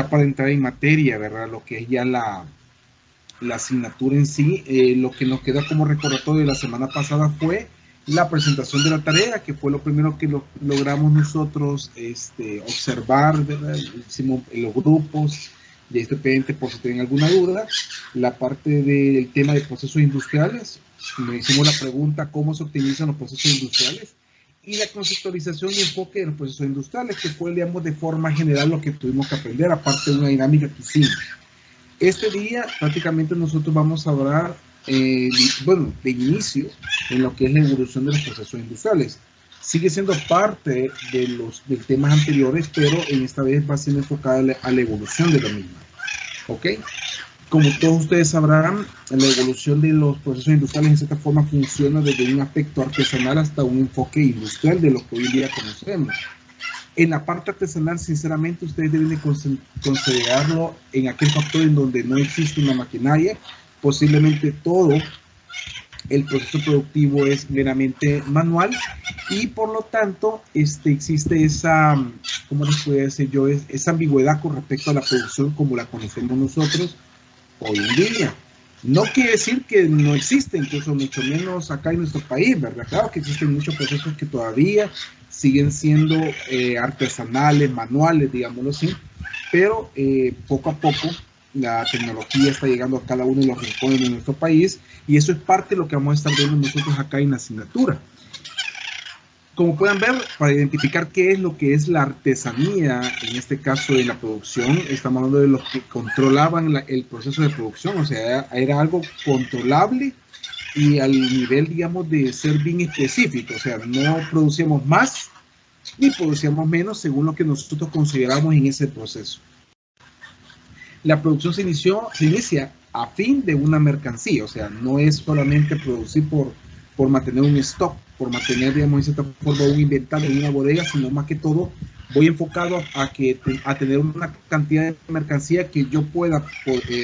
Ya para entrar en materia, ¿verdad? Lo que es ya la asignatura en sí, lo que nos queda como recordatorio de la semana pasada fue la presentación de la tarea, que fue lo primero que logramos nosotros observar, ¿verdad? Hicimos en los grupos, y estoy pendiente por si tienen alguna duda. La parte del tema de procesos industriales, nos hicimos la pregunta cómo se optimizan los procesos industriales y la conceptualización y enfoque de los procesos industriales, que fue, digamos, de forma general lo que tuvimos que aprender, aparte de una dinámica que hicimos. Este día prácticamente nosotros vamos a hablar, bueno, de inicio en lo que es la evolución de los procesos industriales. Sigue siendo parte de temas anteriores, pero en esta vez va a ser enfocada a la evolución de la misma. ¿Ok? Como todos ustedes sabrán, la evolución de los procesos industriales en cierta forma funciona desde un aspecto artesanal hasta un enfoque industrial de lo que hoy en día conocemos. En la parte artesanal, sinceramente, ustedes deben de considerarlo en aquel factor en donde no existe una maquinaria. Posiblemente todo el proceso productivo es meramente manual y por lo tanto existe esa, ¿cómo les puedo decir yo? Esa ambigüedad con respecto a la producción como la conocemos nosotros hoy en día. No quiere decir que no existe, incluso mucho menos acá en nuestro país, ¿verdad? Claro que existen muchos procesos que todavía siguen siendo artesanales, manuales, digámoslo así, pero poco a poco la tecnología está llegando a cada uno de los rincones de nuestro país y eso es parte de lo que vamos a estar viendo nosotros acá en la asignatura. Como pueden ver, para identificar qué es lo que es la artesanía, en este caso de la producción, estamos hablando de los que controlaban el proceso de producción, o sea, era algo controlable y al nivel, digamos, de ser bien específico, o sea, no producíamos más ni producíamos menos según lo que nosotros consideramos en ese proceso. La producción se inicia a fin de una mercancía, o sea, no es solamente producir por mantener un stock, por mantener, digamos, en cierta forma un inventario en una bodega, sino más que todo voy enfocado a tener una cantidad de mercancía que yo pueda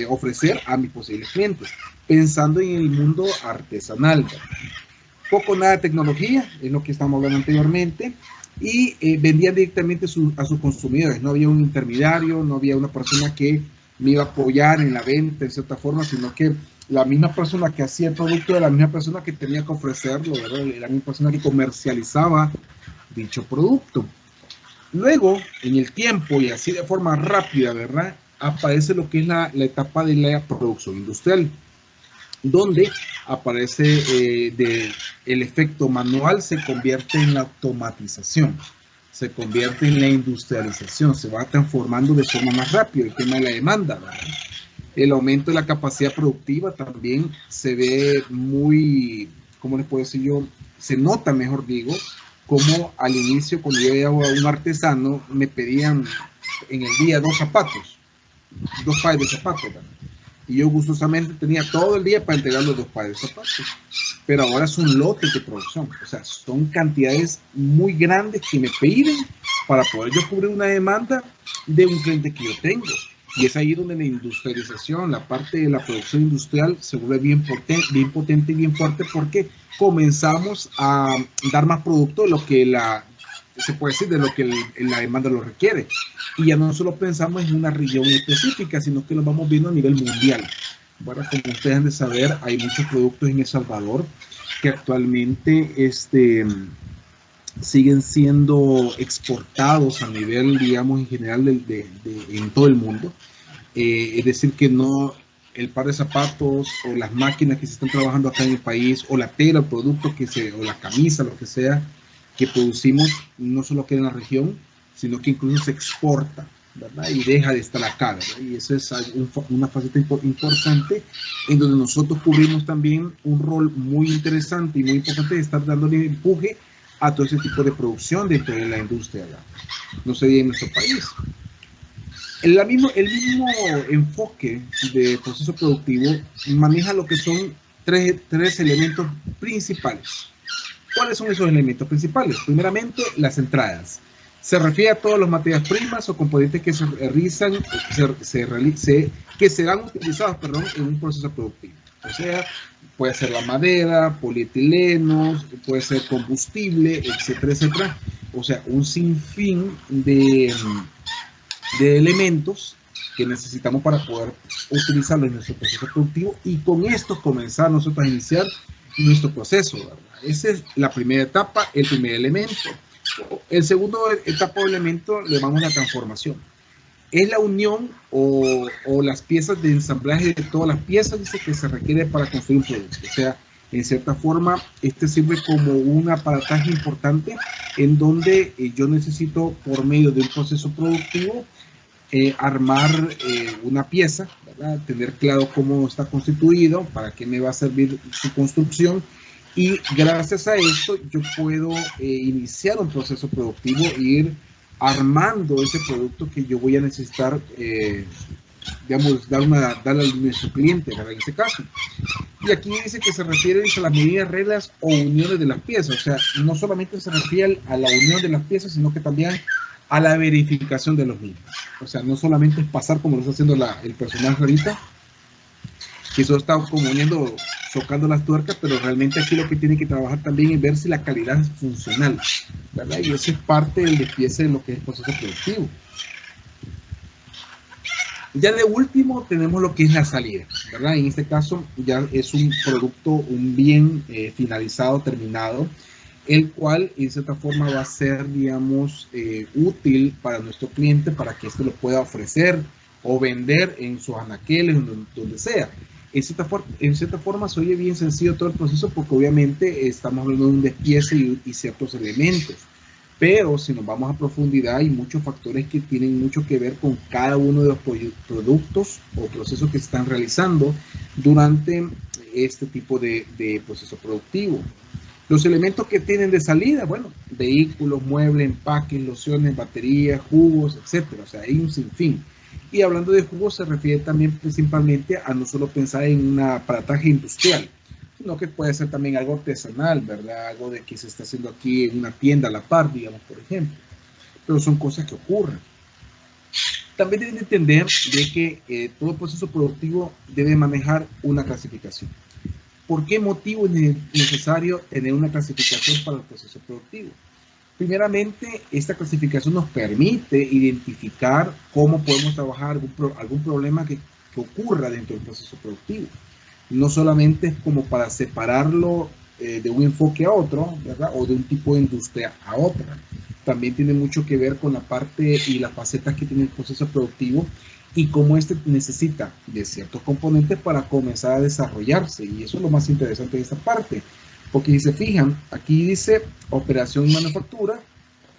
ofrecer a mis posibles clientes, pensando en el mundo artesanal. Poco nada de tecnología, es lo que estamos hablando anteriormente, y vendían directamente a sus consumidores, no había un intermediario, no había una persona que me iba a apoyar en la venta de cierta forma, sino que la misma persona que hacía el producto era la misma persona que tenía que ofrecerlo, ¿verdad? La misma persona que comercializaba dicho producto. Luego, en el tiempo y así de forma rápida, ¿verdad? Aparece lo que es la etapa de la producción industrial, donde aparece el efecto manual se convierte en la automatización, se convierte en la industrialización, se va transformando de forma más rápida el tema de la demanda, ¿verdad? El aumento de la capacidad productiva también se ve muy, ¿cómo les puedo decir yo? Se nota, mejor digo, como al inicio cuando yo iba a un artesano me pedían en el día 2 zapatos, 2 pares de zapatos, ¿verdad? Y yo gustosamente tenía todo el día para entregar los 2 pares de zapatos. Pero ahora son lotes de producción, o sea, son cantidades muy grandes que me piden para poder yo cubrir una demanda de un cliente que yo tengo. Y es ahí donde la industrialización, la parte de la producción industrial se vuelve bien potente y bien fuerte porque comenzamos a dar más producto de lo que se puede decir, de lo que la demanda lo requiere. Y ya no solo pensamos en una región específica, sino que lo vamos viendo a nivel mundial. Bueno, como ustedes han de saber, hay muchos productos en El Salvador que actualmente siguen siendo exportados a nivel, digamos, en general en todo el mundo. Es decir, que no el par de zapatos o las máquinas que se están trabajando acá en el país, o la tela, el producto o la camisa, lo que sea, que producimos, no solo queda en la región, sino que incluso se exporta, ¿verdad? Y deja de estar acá, ¿verdad? Y eso es una faceta importante en donde nosotros cubrimos también un rol muy interesante y muy importante de estar dándole empuje a todo ese tipo de producción dentro de la industria, ¿verdad? No se ve en nuestro país. El mismo enfoque de proceso productivo maneja lo que son tres elementos principales. ¿Cuáles son esos elementos principales? Primeramente, las entradas. Se refiere a todas las materias primas o componentes que se realizan, que serán utilizados, en un proceso productivo. O sea, puede ser la madera, polietilenos, puede ser combustible, etcétera, etcétera. O sea, un sinfín de elementos que necesitamos para poder utilizarlo en nuestro proceso productivo y con esto comenzar nosotros a iniciar nuestro proceso, ¿verdad? Esa es la primera etapa, el primer elemento. El segundo etapa o elemento le llamamos la transformación. Es la unión o las piezas de ensamblaje de todas las piezas, dice, que se requiere para construir un producto. O sea, en cierta forma, este sirve como un aparataje importante en donde yo necesito, por medio de un proceso productivo, armar una pieza, ¿verdad? Tener claro cómo está constituido, para qué me va a servir su construcción, y gracias a esto yo puedo iniciar un proceso productivo e ir armando ese producto que yo voy a necesitar, digamos, darle a nuestro cliente, ¿verdad? En este caso. Y aquí dice que se refiere a las medidas, reglas o uniones de las piezas. O sea, no solamente se refiere a la unión de las piezas, sino que también a la verificación de los mismos. O sea, no solamente es pasar como lo está haciendo el personaje ahorita, que eso está como uniendo, chocando las tuercas, pero realmente aquí lo que tiene que trabajar también es ver si la calidad es funcional, ¿verdad? Y eso es parte del despiece de lo que es el proceso productivo. Ya de último tenemos lo que es la salida, ¿verdad? En este caso ya es un producto, un bien finalizado, terminado, el cual en cierta forma va a ser, digamos, útil para nuestro cliente para que éste lo pueda ofrecer o vender en sus anaqueles, donde sea. En cierta forma se oye bien sencillo todo el proceso porque obviamente estamos hablando de un despiece y ciertos elementos. Pero si nos vamos a profundidad, hay muchos factores que tienen mucho que ver con cada uno de los productos o procesos que se están realizando durante este tipo de proceso productivo. Los elementos que tienen de salida, bueno, vehículos, muebles, empaques, lociones, baterías, jugos, etcétera. O sea, hay un sinfín. Y hablando de jugos, se refiere también principalmente a no solo pensar en un aparataje industrial, sino que puede ser también algo artesanal, ¿verdad? Algo de que se está haciendo aquí en una tienda a la par, digamos, por ejemplo. Pero son cosas que ocurren. También deben entender de que todo proceso productivo debe manejar una clasificación. ¿Por qué motivo es necesario tener una clasificación para el proceso productivo? Primeramente, esta clasificación nos permite identificar cómo podemos trabajar algún problema que ocurra dentro del proceso productivo. No solamente es como para separarlo de un enfoque a otro, ¿verdad? O de un tipo de industria a otra. También tiene mucho que ver con la parte y las facetas que tiene el proceso productivo y cómo este necesita de ciertos componentes para comenzar a desarrollarse. Y eso es lo más interesante de esta parte. Porque si se fijan, aquí dice operación y manufactura,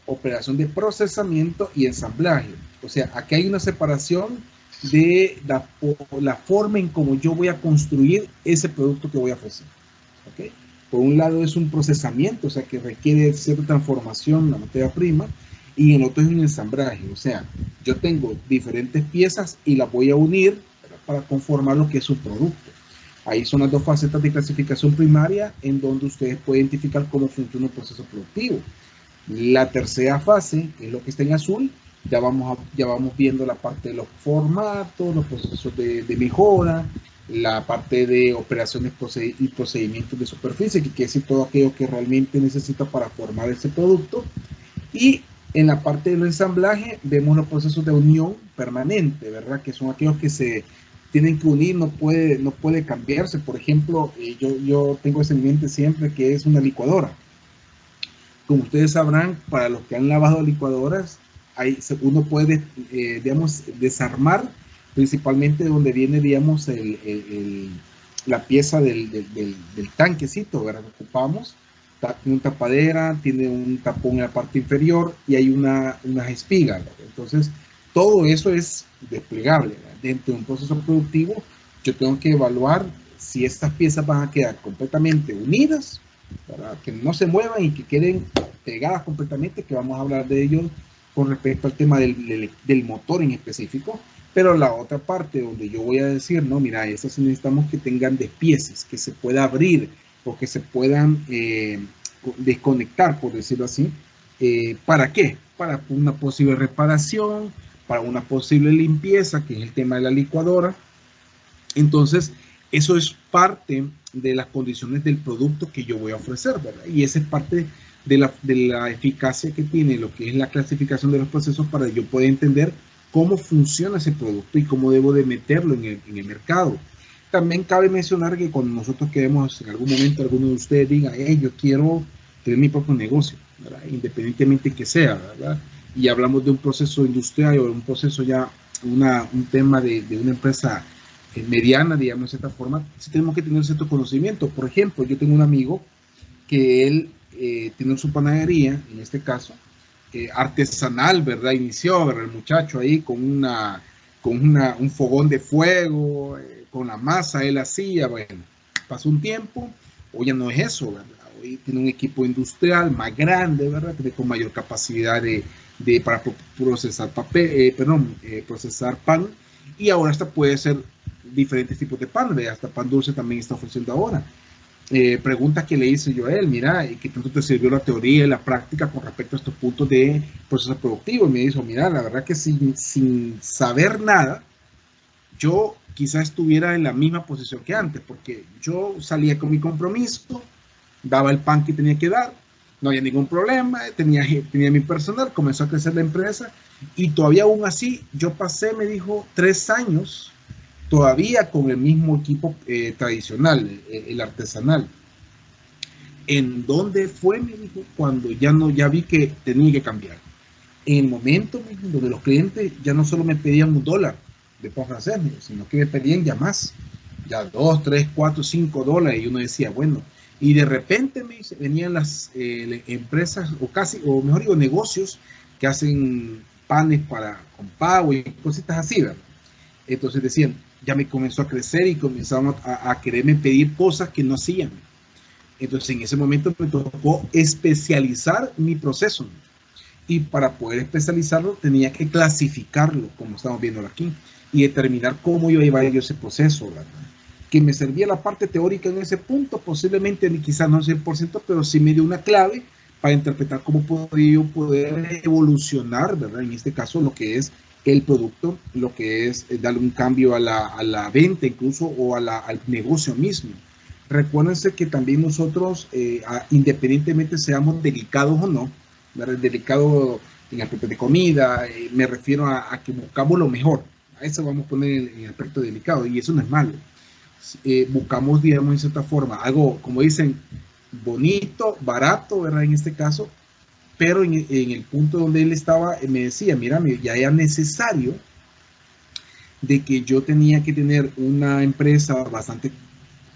operación de procesamiento y ensamblaje. O sea, aquí hay una separación de la forma en cómo yo voy a construir ese producto que voy a ofrecer. ¿Okay? Por un lado es un procesamiento, o sea, que requiere cierta transformación en la materia prima, y en otro es un ensamblaje. O sea, yo tengo diferentes piezas y las voy a unir para conformar lo que es un producto. Ahí son las dos facetas de clasificación primaria en donde ustedes pueden identificar cómo funciona un proceso productivo. La tercera fase, que es lo que está en azul, ya vamos viendo la parte de los formatos, los procesos de mejora, la parte de operaciones y procedimientos de superficie, que quiere decir todo aquello que realmente necesita para formar ese producto. Y en la parte del ensamblaje vemos los procesos de unión permanente, ¿verdad? Que son aquellos que se tienen que unir, no puede cambiarse. Por ejemplo, yo tengo eso en mente siempre, que es una licuadora. Como ustedes sabrán, para los que han lavado licuadoras, uno puede, digamos, desarmar principalmente donde viene, digamos, la pieza del tanquecito, ¿verdad? Que ocupamos. Tiene una tapadera, tiene un tapón en la parte inferior y hay unas espigas, ¿verdad? Entonces, todo eso es desplegable, ¿verdad? Dentro de un proceso productivo, yo tengo que evaluar si estas piezas van a quedar completamente unidas, ¿verdad? Que no se muevan y que queden pegadas completamente, que vamos a hablar de ello con respecto al tema del motor en específico. Pero la otra parte donde yo voy a decir, no, mira, estas necesitamos que tengan despieces, que se pueda abrir o que se puedan desconectar, por decirlo así. ¿Para qué? Para una posible reparación, para una posible limpieza, que es el tema de la licuadora. Entonces, eso es parte de las condiciones del producto que yo voy a ofrecer, ¿verdad? Y esa es parte de la eficacia que tiene lo que es la clasificación de los procesos para yo poder entender cómo funciona ese producto y cómo debo de meterlo en el mercado. También cabe mencionar que cuando nosotros queremos en algún momento, alguno de ustedes diga, hey, yo quiero tener mi propio negocio, ¿verdad? Independientemente que sea, ¿verdad? Y hablamos de un proceso industrial o un proceso ya, un tema de una empresa mediana, digamos de esta forma, sí tenemos que tener cierto conocimiento. Por ejemplo, yo tengo un amigo que él tiene su panadería, en este caso, artesanal, ¿verdad? Inició, ¿verdad? El muchacho ahí con un fogón de fuego, con la masa, él hacía, bueno, pasó un tiempo, hoy ya no es eso, ¿verdad? Hoy tiene un equipo industrial más grande, ¿verdad? Tiene con mayor capacidad para procesar papel, procesar pan, y ahora hasta puede ser diferentes tipos de pan, ¿verdad? Hasta pan dulce también está ofreciendo ahora. Preguntas que le hice yo a él, mira, ¿qué tanto te sirvió la teoría y la práctica con respecto a estos puntos de proceso productivo? Y me dijo, mira, la verdad que sin saber nada, yo quizás estuviera en la misma posición que antes, porque yo salía con mi compromiso, daba el pan que tenía que dar, no había ningún problema, tenía mi personal, comenzó a crecer la empresa, y todavía aún así, yo pasé, me dijo, 3 años todavía con el mismo equipo tradicional, el artesanal. ¿En dónde fue? Me dijo, cuando ya vi que tenía que cambiar. En el momento donde los clientes ya no solo me pedían $1 de pan francés, sino que me pedían ya más, ya $2, $3, $4, $5, y uno decía, bueno, y de repente me dice, venían las empresas, o mejor digo, negocios que hacen panes con pavo y cositas así, ¿verdad? Entonces decían, ya me comenzó a crecer y comenzaron a quererme pedir cosas que no hacían. Entonces en ese momento me tocó especializar mi proceso. Y para poder especializarlo tenía que clasificarlo, como estamos viendo aquí, y determinar cómo iba a llevar yo ese proceso, ¿verdad? Que me servía la parte teórica en ese punto, posiblemente quizás no 100%, pero sí me dio una clave para interpretar cómo podía yo poder evolucionar, ¿verdad? En este caso, lo que es el producto, lo que es darle un cambio a la venta incluso, o al negocio mismo. Recuérdense que también nosotros, independientemente seamos delicados o no, ¿verdad? Delicado en el aspecto de comida, me refiero a que buscamos lo mejor. A eso vamos a poner en el aspecto delicado, y eso no es malo. Buscamos, digamos, en cierta forma, algo, como dicen, bonito, barato, ¿verdad? En este caso, pero en el punto donde él estaba, me decía, mira, ya era necesario de que yo tenía que tener una empresa bastante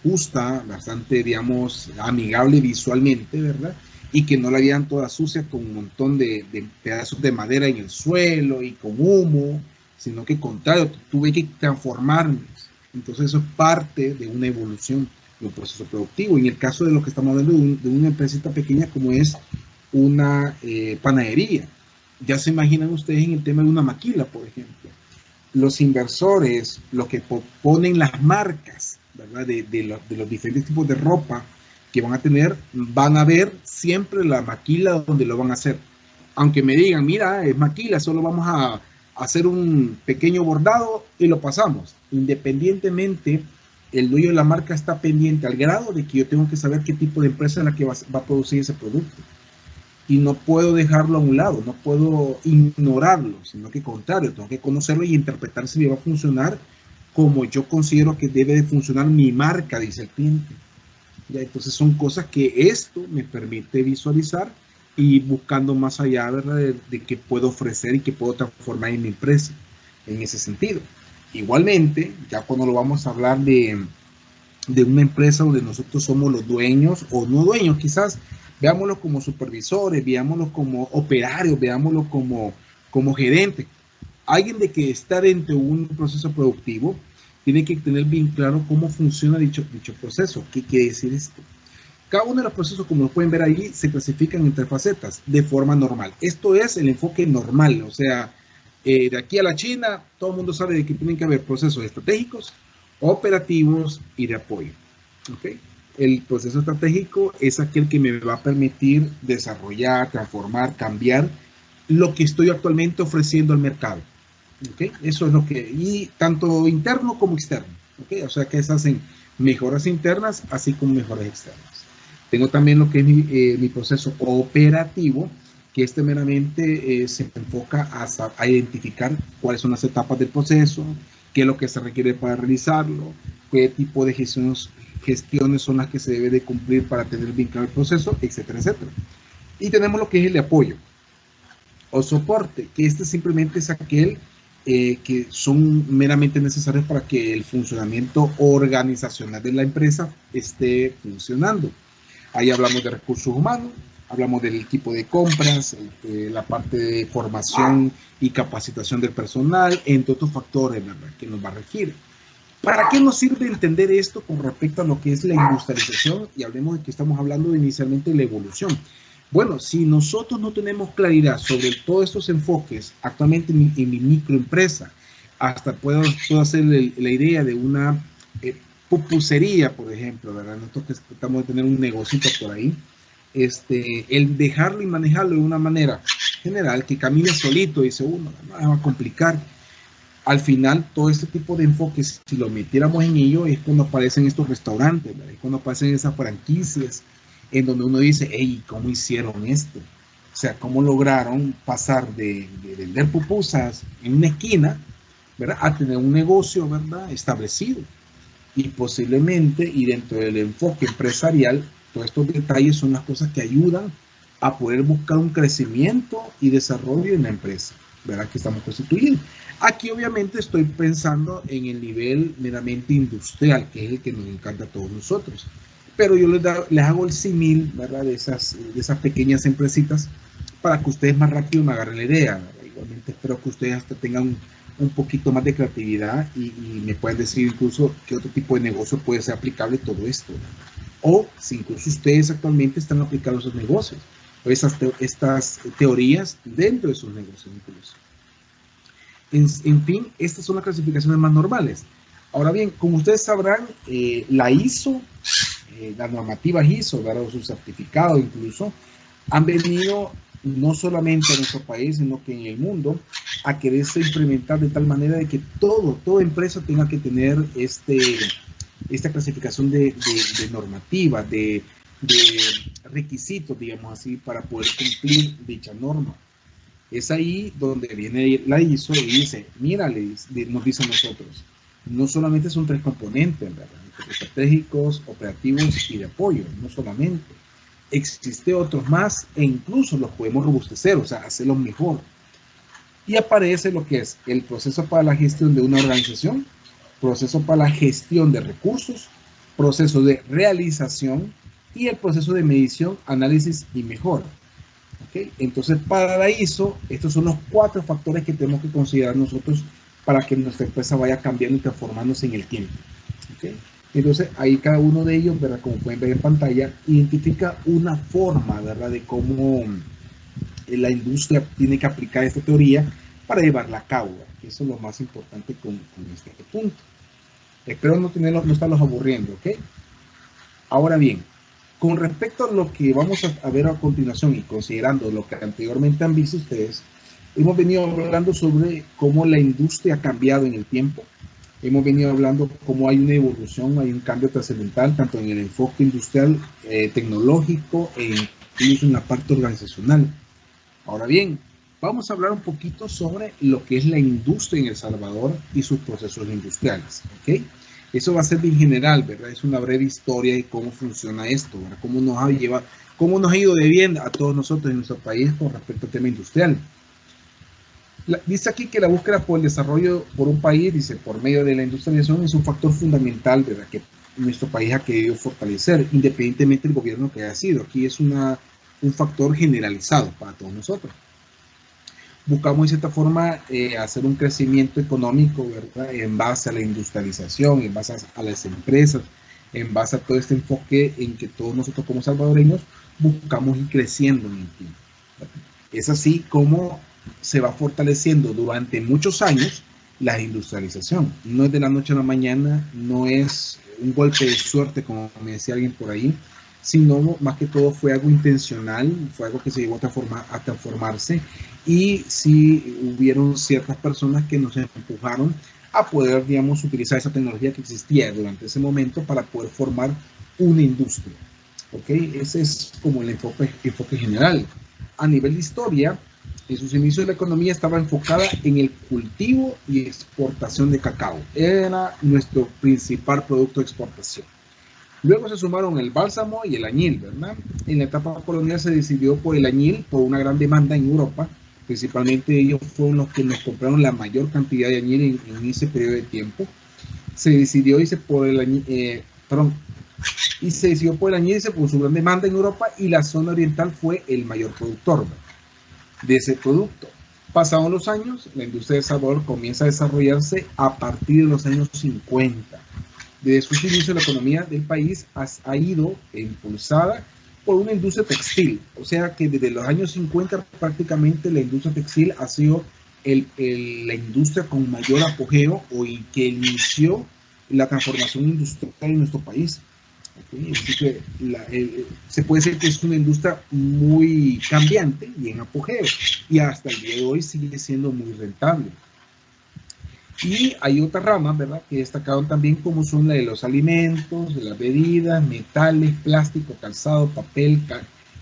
justa, bastante, digamos, amigable visualmente, ¿verdad? Y que no la vieran toda sucia con un montón de pedazos de madera en el suelo y con humo, sino que, contrario, tuve que transformarme. Entonces eso es parte de una evolución de un proceso productivo. En el caso de lo que estamos hablando de una empresita pequeña como es una panadería, ya se imaginan ustedes en el tema de una maquila, por ejemplo. Los inversores, los que ponen las marcas, ¿verdad? De los diferentes tipos de ropa que van a tener, van a ver siempre la maquila donde lo van a hacer. Aunque me digan, mira, es maquila, solo vamos a hacer un pequeño bordado y lo pasamos. Independientemente, el dueño de la marca está pendiente al grado de que yo tengo que saber qué tipo de empresa es la que va a producir ese producto. Y no puedo dejarlo a un lado, no puedo ignorarlo, sino que, contrario, tengo que conocerlo y interpretar si me va a funcionar como yo considero que debe de funcionar mi marca, dice el cliente. Ya, entonces son cosas que esto me permite visualizar y buscando más allá, ¿verdad? De qué puedo ofrecer y qué puedo transformar en mi empresa en ese sentido. Igualmente, ya cuando lo vamos a hablar de una empresa donde nosotros somos los dueños o no dueños, quizás veámoslo como supervisores, veámoslo como operarios, veámoslo como gerentes. Alguien de que está dentro de un proceso productivo tiene que tener bien claro cómo funciona dicho proceso. ¿Qué quiere decir esto? Cada uno de los procesos, como lo pueden ver ahí, se clasifican en 3 facetas de forma normal. Esto es el enfoque normal, o sea, de aquí a la China, todo el mundo sabe de que tienen que haber procesos estratégicos, operativos y de apoyo. ¿Okay? El proceso estratégico es aquel que me va a permitir desarrollar, transformar, cambiar lo que estoy actualmente ofreciendo al mercado. ¿Okay? Eso es lo que, y tanto interno como externo. ¿Okay? O sea que se hacen mejoras internas así como mejoras externas. Tengo también lo que es mi proceso operativo, que este meramente se enfoca a identificar cuáles son las etapas del proceso, qué es lo que se requiere para realizarlo, qué tipo de gestiones son las que se debe de cumplir para tener bien claro el proceso, etcétera, etcétera. Y tenemos lo que es el de apoyo o soporte, que este simplemente es aquel que son meramente necesarios para que el funcionamiento organizacional de la empresa esté funcionando. Ahí hablamos de recursos humanos, hablamos del equipo de compras, la parte de formación y capacitación del personal, entre otros factores, ¿verdad?, que nos va a regir. ¿Para qué nos sirve entender esto con respecto a lo que es la industrialización? Y hablemos de que estamos hablando inicialmente de la evolución. Bueno, si nosotros no tenemos claridad sobre todos estos enfoques actualmente en mi microempresa, hasta puedo hacer la idea de una pupusería, por ejemplo, ¿verdad? Nosotros que tratamos de tener un negocito por ahí, el dejarlo y manejarlo de una manera general, que camine solito, dice uno, no va a complicar. Al final, todo este tipo de enfoques, si lo metiéramos en ello, es cuando aparecen estos restaurantes, ¿verdad? Es cuando aparecen esas franquicias, en donde uno dice, hey, ¿cómo hicieron esto? O sea, ¿cómo lograron pasar de vender pupusas en una esquina, ¿verdad?, a tener un negocio, ¿verdad?, establecido? Y posiblemente, y dentro del enfoque empresarial, todos estos detalles son las cosas que ayudan a poder buscar un crecimiento y desarrollo en la empresa, ¿verdad?, que estamos constituyendo. Aquí obviamente estoy pensando en el nivel meramente industrial, que es el que nos encanta a todos nosotros. Pero yo les hago el símil, ¿verdad?, de esas pequeñas empresitas para que ustedes más rápido me agarren la idea, ¿verdad? Igualmente espero que ustedes hasta tengan un poquito más de creatividad y me puedan decir incluso qué otro tipo de negocio puede ser aplicable todo esto, ¿verdad? O si incluso ustedes actualmente están aplicando esos negocios, o estas teorías dentro de sus negocios incluso. En fin, estas son las clasificaciones más normales. Ahora bien, como ustedes sabrán, la ISO, la normativa ISO, ¿verdad?, o su certificado incluso, han venido no solamente en nuestro país, sino que en el mundo, a quererse implementar de tal manera de que toda empresa tenga que tener esta clasificación de normativa, de requisitos, digamos así, para poder cumplir dicha norma. Es ahí donde viene la ISO y dice, mira, nos dice a nosotros, no solamente son 3 componentes, ¿verdad?, estratégicos, operativos y de apoyo, no solamente. Existe otros más e incluso los podemos robustecer, o sea, hacerlos mejor. Y aparece lo que es el proceso para la gestión de una organización, proceso para la gestión de recursos, proceso de realización y el proceso de medición, análisis y mejora. ¿Okay? Entonces, para la ISO, estos son los 4 factores que tenemos que considerar nosotros para que nuestra empresa vaya cambiando y transformándose en el tiempo. ¿Okay? Entonces, ahí cada uno de ellos, ¿verdad?, como pueden ver en pantalla, identifica una forma, ¿verdad?, de cómo la industria tiene que aplicar esta teoría para llevarla a cabo. Eso es lo más importante con este punto. Espero no estarlos aburriendo, ¿ok? Ahora bien, con respecto a lo que vamos a ver a continuación y considerando lo que anteriormente han visto ustedes, hemos venido hablando sobre cómo la industria ha cambiado en el tiempo. Hemos venido hablando cómo hay una evolución, hay un cambio trascendental, tanto en el enfoque industrial, tecnológico e incluso en la parte organizacional. Ahora bien, vamos a hablar un poquito sobre lo que es la industria en El Salvador y sus procesos industriales, ¿ok? Eso va a ser bien general, ¿verdad? Es una breve historia de cómo funciona esto, ¿verdad? Cómo nos ha ido de bien a todos nosotros en nuestro país con respecto al tema industrial. Dice aquí que la búsqueda por el desarrollo por un país, dice, por medio de la industrialización, es un factor fundamental, ¿verdad?, que nuestro país ha querido fortalecer, independientemente del gobierno que haya sido. Aquí es un factor generalizado para todos nosotros. Buscamos de cierta forma hacer un crecimiento económico, ¿verdad?, en base a la industrialización, en base a las empresas, en base a todo este enfoque en que todos nosotros como salvadoreños buscamos ir creciendo en el tiempo. Es así como se va fortaleciendo durante muchos años la industrialización. No es de la noche a la mañana, no es un golpe de suerte, como me decía alguien por ahí, sino más que todo fue algo intencional, fue algo que se llevó a transformarse, y sí hubieron ciertas personas que nos empujaron a poder, digamos, utilizar esa tecnología que existía durante ese momento para poder formar una industria. ¿Ok? Ese es como el enfoque general. A nivel de historia, en sus inicios la economía estaba enfocada en el cultivo y exportación de cacao. Era nuestro principal producto de exportación. Luego se sumaron el bálsamo y el añil, ¿verdad? En la etapa colonial se decidió por el añil, por una gran demanda en Europa. Principalmente ellos fueron los que nos compraron la mayor cantidad de añil en ese periodo de tiempo. Se decidió irse por el añil, y se decidió por el añil por su gran demanda en Europa, y la zona oriental fue el mayor productor, ¿verdad?, de ese producto. Pasados los años, la industria de sabor comienza a desarrollarse a partir de los años 50. Desde sus inicios, la economía del país ha ido impulsada por una industria textil. O sea que desde los años 50 prácticamente la industria textil ha sido la industria con mayor apogeo, o que inició la transformación industrial en nuestro país. ¿Okay? Así que se puede decir que es una industria muy cambiante y en apogeo, y hasta el día de hoy sigue siendo muy rentable. Y hay otras ramas, ¿verdad?, que destacaron también, como son la de los alimentos, de las bebidas, metales, plástico, calzado, papel,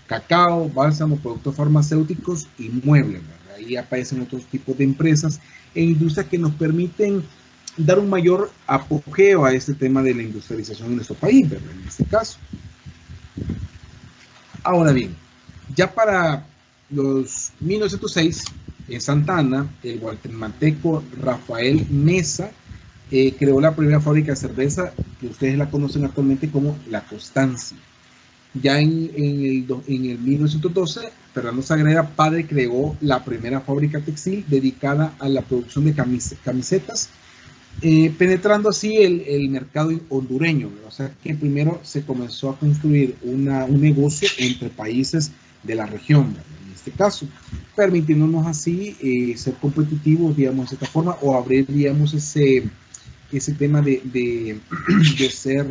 cacao, bálsamo, productos farmacéuticos y muebles, ¿verdad? Ahí aparecen otros tipos de empresas e industrias que nos permiten dar un mayor apogeo a este tema de la industrialización en nuestro país, ¿verdad?, en este caso. Ahora bien, ya para los 1906, en Santa Ana, el guatemalteco Rafael Mesa creó la primera fábrica de cerveza, que ustedes la conocen actualmente como La Constancia. Ya en el 1912, Fernando Sagrera, padre, creó la primera fábrica textil dedicada a la producción de camisetas, penetrando así el mercado hondureño. O sea que primero se comenzó a construir un negocio entre países de la región, ¿verdad?, en este caso, permitiéndonos así ser competitivos, digamos, de esta forma, o abrir, digamos, ese tema de ser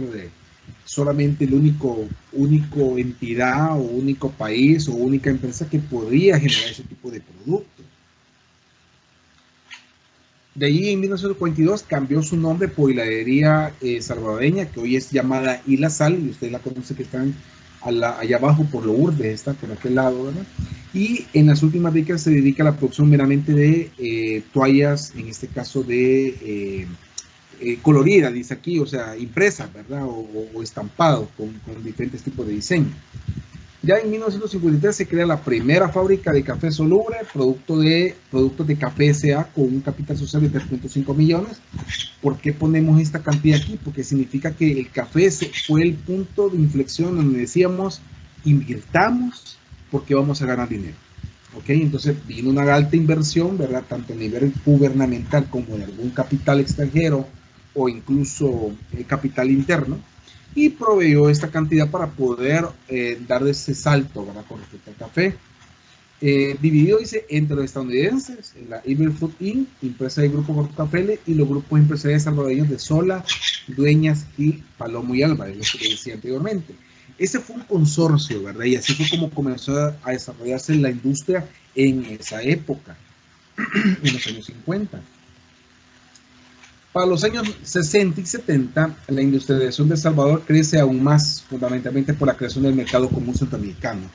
solamente el único entidad o único país o única empresa que podría generar ese tipo de productos. De ahí, en 1942, cambió su nombre por Heladería Salvadoreña, que hoy es llamada Hila Sal, y usted la conoce, que están allá abajo por Lourdes, está por aquel lado, ¿verdad? Y en las últimas décadas se dedica a la producción meramente de toallas, en este caso de colorida, dice aquí, o sea, impresas, ¿verdad? O estampado con diferentes tipos de diseño. Ya en 1953 se crea la primera fábrica de café soluble, productos de café S.A. con un capital social de 3.5 millones. ¿Por qué ponemos esta cantidad aquí? Porque significa que el café fue el punto de inflexión donde decíamos, invirtamos porque vamos a ganar dinero. ¿Ok? Entonces vino una alta inversión, ¿verdad?, tanto a nivel gubernamental como de algún capital extranjero o incluso capital interno, y proveyó esta cantidad para poder dar ese salto, ¿verdad?, con respecto al café. Dividido, dice, entre los estadounidenses, la Iberfood Inc., empresa del grupo Rockefeller, y los grupos empresariales salvadoreños de Sola, Dueñas, Gil, Palomo y Álvarez, lo que decía anteriormente. Ese fue un consorcio, ¿verdad? Y así fue como comenzó a desarrollarse la industria en esa época, en los años 50. Para los años 60 y 70, la industrialización de El Salvador crece aún más, fundamentalmente por la creación del mercado común centroamericano.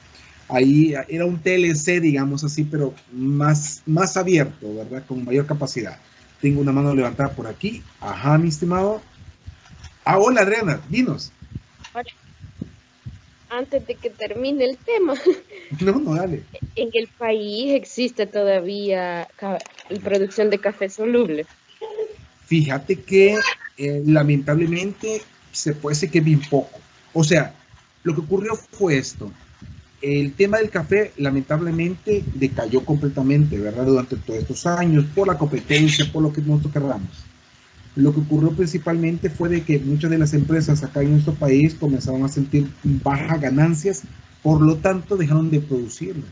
Ahí era un TLC, digamos así, pero más abierto, ¿verdad?, con mayor capacidad. Tengo una mano levantada por aquí. Ajá, mi estimado. Hola, Adriana, dinos. Hola. Antes de que termine el tema, No, dale. ¿en el país existe todavía producción de café soluble? Fíjate que lamentablemente se puede decir que bien poco. O sea, lo que ocurrió fue esto. El tema del café lamentablemente decayó completamente, ¿verdad?, durante todos estos años, por la competencia, por lo que nosotros querramos. Lo que ocurrió principalmente fue de que muchas de las empresas acá en nuestro país comenzaron a sentir bajas ganancias, por lo tanto dejaron de producirlo.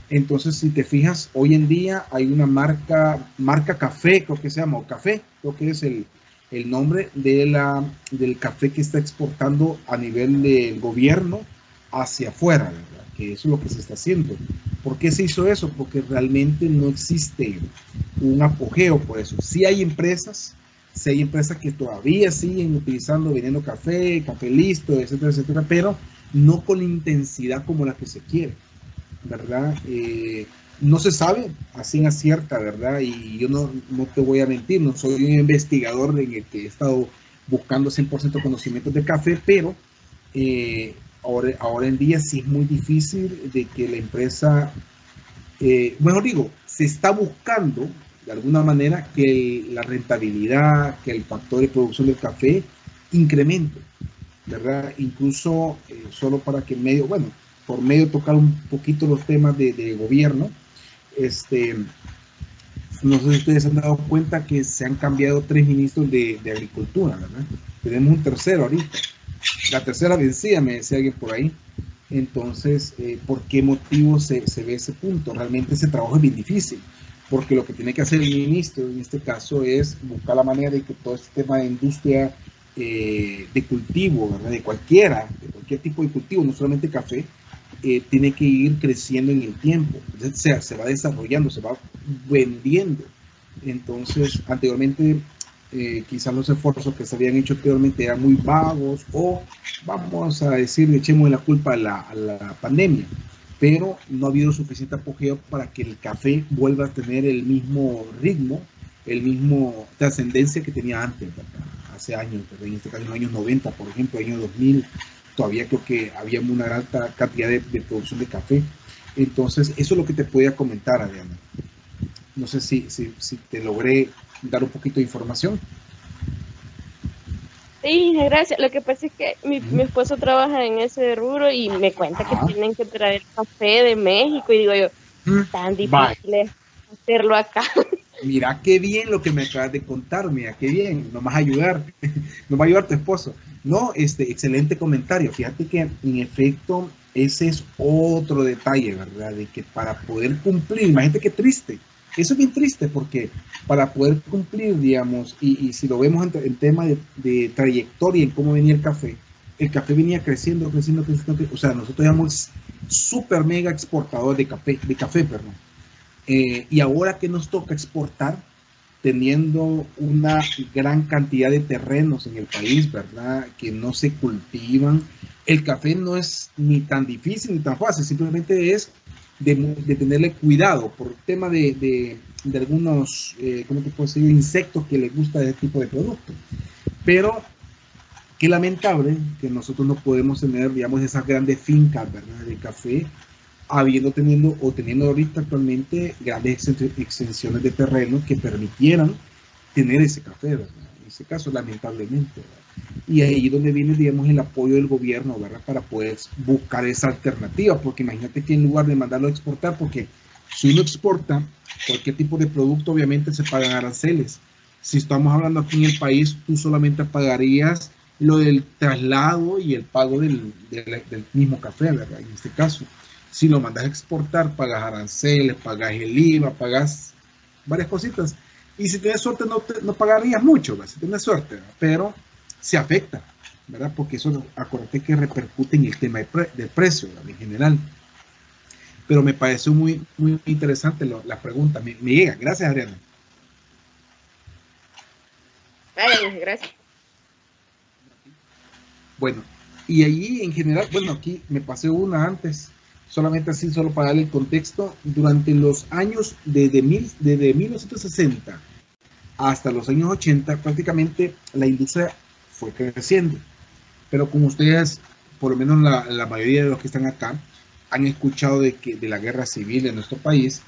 Entonces, si te fijas, hoy en día hay una marca café, creo que se llama, o café, creo que es el nombre del café que está exportando a nivel del gobierno hacia afuera, ¿verdad?, que eso es lo que se está haciendo. ¿Por qué se hizo eso? Porque realmente no existe un apogeo por eso. Sí hay empresas que todavía siguen utilizando, vendiendo café listo, etcétera, etcétera, pero no con la intensidad como la que se quiere, ¿verdad? No se sabe, así es cierta, ¿verdad? Y yo no te voy a mentir, no soy un investigador en el que he estado buscando 100% conocimientos de café, pero ahora en día sí es muy difícil de que la empresa, mejor digo, se está buscando de alguna manera que la rentabilidad, que el factor de producción del café incremente, ¿verdad? Incluso solo para que medio, bueno, por medio tocar un poquito los temas de gobierno, no sé si ustedes han dado cuenta que se han cambiado 3 ministros de agricultura, ¿verdad? Tenemos un tercero ahorita. La tercera vencida, me decía alguien por ahí. Entonces, ¿por qué motivo se ve ese punto? Realmente ese trabajo es bien difícil, porque lo que tiene que hacer el ministro en este caso es buscar la manera de que todo este tema de industria de cultivo, ¿verdad? De cualquier tipo de cultivo, no solamente café, tiene que ir creciendo en el tiempo. Entonces, se va desarrollando, se va vendiendo. Entonces, anteriormente, quizás los esfuerzos que se habían hecho anteriormente eran muy vagos, o vamos a decir, le echemos la culpa a la pandemia, pero no ha habido suficiente apogeo para que el café vuelva a tener el mismo ritmo, el mismo trascendencia que tenía antes, ¿verdad? Hace años, ¿verdad? En este caso en los años 90, por ejemplo, años 2000, todavía creo que había una gran cantidad de producción de café. Entonces, eso es lo que te podía comentar, Adriana. No sé si te logré dar un poquito de información. Sí, gracias. Lo que pasa es que mi esposo trabaja en ese rubro y me cuenta que tienen que traer café de México y digo yo, tan difícil es hacerlo acá. Mira qué bien lo que me acabas de contar, mira qué bien, nos vas a ayudar, nos va a ayudar tu esposo. No, excelente comentario. Fíjate que en efecto ese es otro detalle, ¿verdad? De que para poder cumplir, imagínate qué triste. Eso es bien triste porque para poder cumplir, digamos, y si lo vemos en tema de trayectoria, en cómo venía el café venía creciendo, creciendo, creciendo. O sea, nosotros éramos súper mega exportador de café, perdón. Y ahora que nos toca exportar, teniendo una gran cantidad de terrenos en el país, ¿verdad? Que no se cultivan. El café no es ni tan difícil ni tan fácil, simplemente es de tenerle cuidado por el tema de algunos, ¿cómo te puedo decir? Insectos que les gusta ese tipo de producto. Pero qué lamentable que nosotros no podemos tener, digamos, esas grandes fincas, ¿verdad? De café, teniendo ahorita actualmente grandes extensiones de terreno que permitieran tener ese café, ¿verdad? En ese caso, lamentablemente, ¿verdad? Y ahí es donde viene, digamos, el apoyo del gobierno, ¿verdad? Para poder buscar esa alternativa, porque imagínate que en lugar de mandarlo a exportar, porque si uno exporta cualquier tipo de producto, obviamente se pagan aranceles. Si estamos hablando aquí en el país, tú solamente pagarías lo del traslado y el pago del mismo café, ¿verdad? En este caso. Si lo mandas a exportar, pagas aranceles, pagas el IVA, pagas varias cositas. Y si tienes suerte, no pagarías mucho, ¿verdad? Si tienes suerte, ¿verdad? Pero se afecta, ¿verdad? Porque eso, acuérdate que repercute en el tema del precio, ¿verdad? En general. Pero me pareció muy, muy interesante la pregunta. Me llega. Gracias, Adriana. Ay, gracias. Bueno, y allí en general, bueno, aquí me pasé una antes, solamente así, solo para darle el contexto, durante los años desde 1960 hasta los años 80, prácticamente la industria fue creciendo. Pero como ustedes, por lo menos la mayoría de los que están acá, han escuchado de la guerra civil en nuestro país,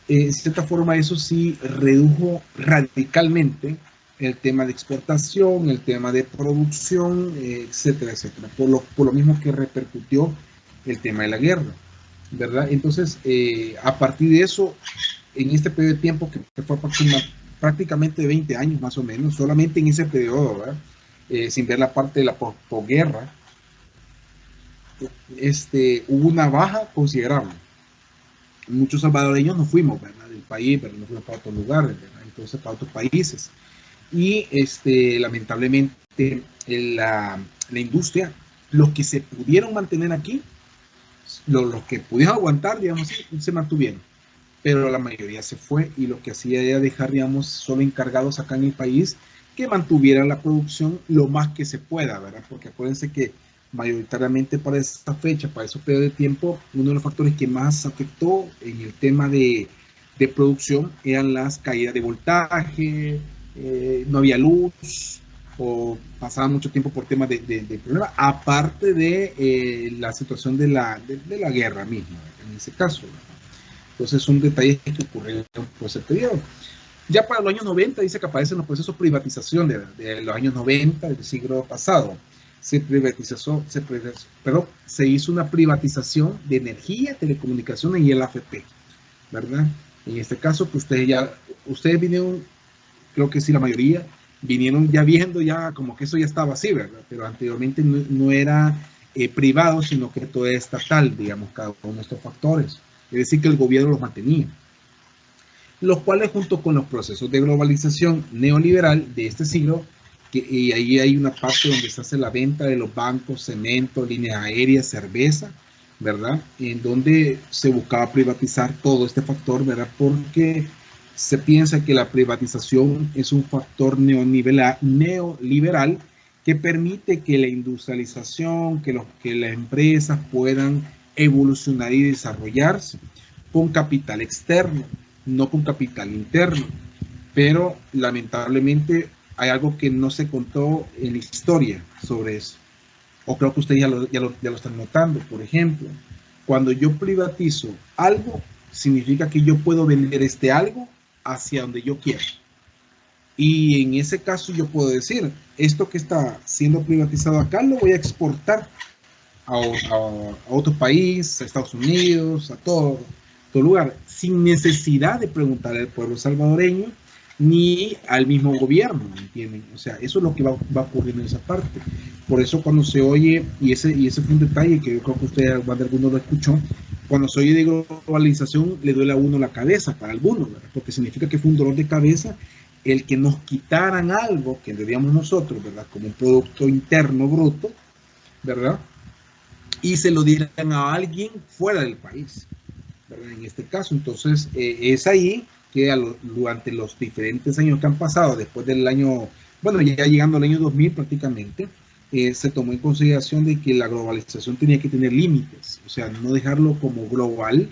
en cierta forma eso sí redujo radicalmente el tema de exportación, el tema de producción, etcétera, etcétera, por lo mismo que repercutió el tema de la guerra, ¿verdad? Entonces, a partir de eso, en este periodo de tiempo que fue prácticamente 20 años más o menos, solamente en ese periodo, ¿verdad? Sin ver la parte de la posguerra, hubo una baja considerable. Muchos salvadoreños nos fuimos, ¿verdad? Del país, pero nos fuimos para otros lugares, ¿verdad? Entonces para otros países. Y lamentablemente la industria, los que se pudieron mantener aquí, los que pudieron aguantar, digamos, se mantuvieron. Pero la mayoría se fue y lo que hacía era dejar, digamos, solo encargados acá en el país que mantuvieran la producción lo más que se pueda, ¿verdad? Porque acuérdense que mayoritariamente para esa fecha, para ese periodo de tiempo, uno de los factores que más afectó en el tema de producción eran las caídas de voltaje, no había luz, o pasaba mucho tiempo por temas de problemas, aparte de la situación de la guerra misma, en ese caso. Entonces son detalles que ocurrieron por ese periodo. Ya para los años 90 dice que aparecen los procesos de privatización de los años 90 del siglo pasado. Se hizo una privatización de energía, telecomunicaciones y el AFP, ¿verdad? En este caso, que ustedes vinieron, creo que sí, la mayoría, vinieron ya viendo ya como que eso ya estaba así, ¿verdad? Pero anteriormente no era privado, sino que todo era estatal, digamos, cada uno de estos factores. Es decir, que el gobierno los mantenía. Los cuales, junto con los procesos de globalización neoliberal de este siglo, y ahí hay una parte donde se hace la venta de los bancos, cemento, líneas aéreas, cerveza, ¿verdad? En donde se buscaba privatizar todo este factor, ¿verdad? Porque se piensa que la privatización es un factor neoliberal que permite que la industrialización, que las empresas puedan evolucionar y desarrollarse con capital externo, no con capital interno. Pero lamentablemente hay algo que no se contó en la historia sobre eso. O creo que ustedes ya lo están notando. Por ejemplo, cuando yo privatizo algo, significa que yo puedo vender este algo hacia donde yo quiera. Y en ese caso yo puedo decir, esto que está siendo privatizado acá lo voy a exportar a otro país, a Estados Unidos, a todo lugar, sin necesidad de preguntarle al pueblo salvadoreño ni al mismo gobierno, ¿entienden? O sea, eso es lo que va ocurriendo en esa parte. Por eso cuando se oye, y ese fue un detalle que yo creo que usted, más de alguno lo escuchó, cuando se oye de globalización le duele a uno la cabeza, para algunos, ¿verdad? Porque significa que fue un dolor de cabeza el que nos quitaran algo que debíamos nosotros, ¿verdad? Como un producto interno bruto, ¿verdad? Y se lo dieran a alguien fuera del país, ¿verdad? En este caso, entonces, es ahí que durante los diferentes años que han pasado, después del año, bueno, ya llegando al año 2000 prácticamente, se tomó en consideración de que la globalización tenía que tener límites, o sea, no dejarlo como global,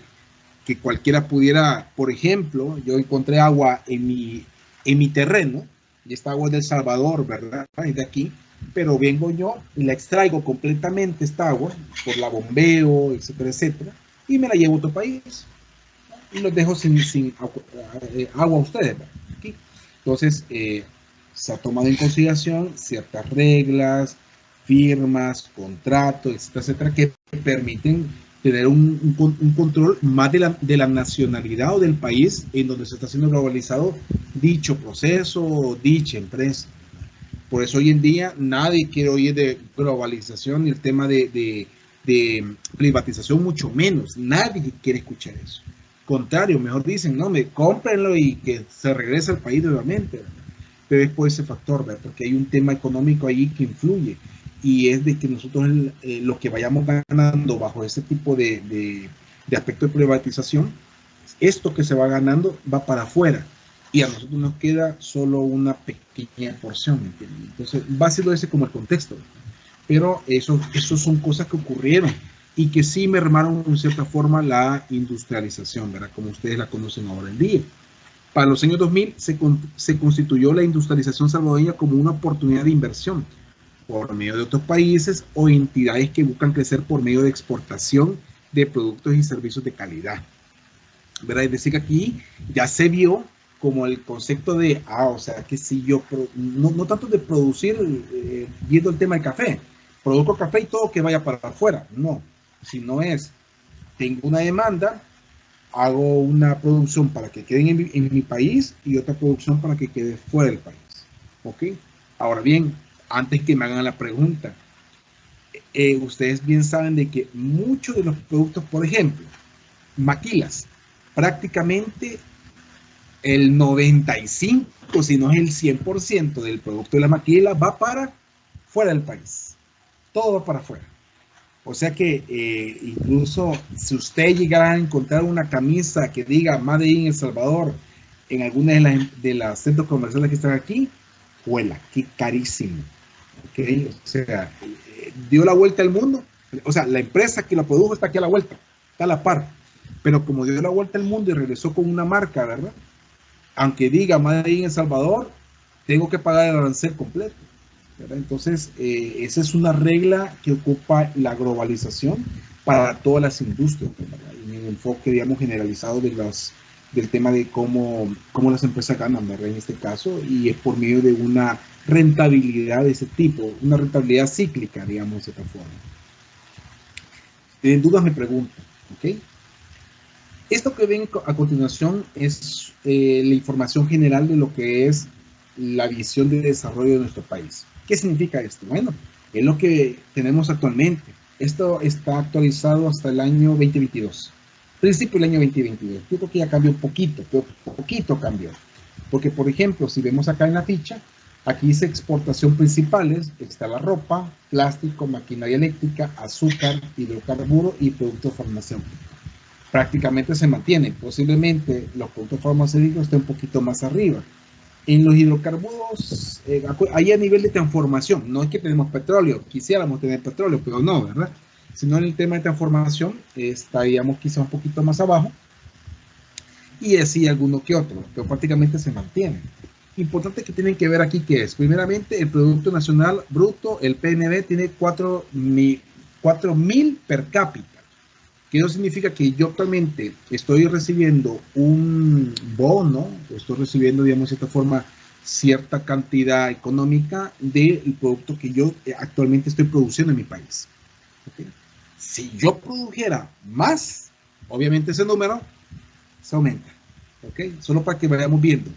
que cualquiera pudiera, por ejemplo, yo encontré agua en mi terreno, y esta agua es de El Salvador, ¿verdad? Es de aquí, pero vengo yo y la extraigo completamente esta agua, por la bombeo, etcétera, etcétera, y me la llevo a otro país. Y los dejo sin agua a ustedes, ¿verdad? Aquí. Entonces, se ha tomado en consideración ciertas reglas, firmas, contratos, etcétera, etcétera, que permiten tener un control más de la nacionalidad o del país en donde se está haciendo globalizado dicho proceso o dicha empresa. Por eso hoy en día nadie quiere oír de globalización ni el tema de privatización, mucho menos. Nadie quiere escuchar eso. Contrario, mejor dicen, no, cómprenlo y que se regrese al país nuevamente. Pero es por ese factor, ¿verdad? Porque hay un tema económico ahí que influye, y es de que nosotros lo que vayamos ganando bajo ese tipo de aspecto de privatización, esto que se va ganando va para afuera, y a nosotros nos queda solo una pequeña porción, ¿entiendes? Entonces va a ser ese como el contexto, ¿verdad? Pero eso son cosas que ocurrieron y que sí mermaron en cierta forma la industrialización, ¿verdad? Como ustedes la conocen ahora en día. Para los años 2000 se constituyó la industrialización salvadoreña como una oportunidad de inversión por medio de otros países o entidades que buscan crecer por medio de exportación de productos y servicios de calidad, ¿verdad? Es decir, que aquí ya se vio como el concepto de, o sea, que si yo, no tanto de producir, viendo el tema del café, produzco café y todo que vaya para afuera, no, sino es, tengo una demanda, hago una producción para que quede en mi país y otra producción para que quede fuera del país, ¿ok? Ahora bien, antes que me hagan la pregunta, ustedes bien saben de que muchos de los productos, por ejemplo, maquilas, prácticamente el 95, si no es el 100% del producto de la maquila va para fuera del país. Todo va para afuera. O sea que incluso si usted llegara a encontrar una camisa que diga Made in El Salvador en alguna de las centros comerciales que están aquí, huela, qué carísimo. ¿okay? O sea, dio la vuelta al mundo. O sea, la empresa que lo produjo está aquí a la vuelta, está a la par. Pero como dio la vuelta al mundo y regresó con una marca, ¿verdad? Aunque diga Made in El Salvador, tengo que pagar el arancel completo, ¿verdad? Entonces, esa es una regla que ocupa la globalización para todas las industrias, ¿verdad? En el enfoque, digamos, generalizado del tema de cómo las empresas ganan, ¿verdad? En este caso, y es por medio de una rentabilidad de ese tipo, una rentabilidad cíclica, digamos, de esta forma. Si tienen dudas, me preguntan, ¿ok? Esto que ven a continuación es la información general de lo que es la visión de desarrollo de nuestro país. ¿Qué significa esto? Bueno, es lo que tenemos actualmente. Esto está actualizado hasta el año 2022. Principio del año 2022. Yo creo que ya cambió un poquito, pero poquito cambió. Porque, por ejemplo, si vemos acá en la ficha, aquí dice exportación principales, está la ropa, plástico, maquinaria eléctrica, azúcar, hidrocarburo y productos farmacéuticos. Prácticamente se mantiene. Posiblemente los productos farmacéuticos estén un poquito más arriba. En los hidrocarburos, ahí a nivel de transformación, no es que tenemos petróleo, quisiéramos tener petróleo, pero no, ¿verdad? Sino en el tema de transformación, estaríamos quizá un poquito más abajo, y así alguno que otro, pero prácticamente se mantiene. Importante que tienen que ver aquí que es, primeramente, el Producto Nacional Bruto, el PNB, tiene 4.000 per cápita. Que eso significa que yo actualmente estoy recibiendo un bono, estoy recibiendo, digamos, de esta forma, cierta cantidad económica del producto que yo actualmente estoy produciendo en mi país. ¿Okay? Si yo produjera más, obviamente ese número se aumenta. ¿Okay? Solo para que vayamos viendo.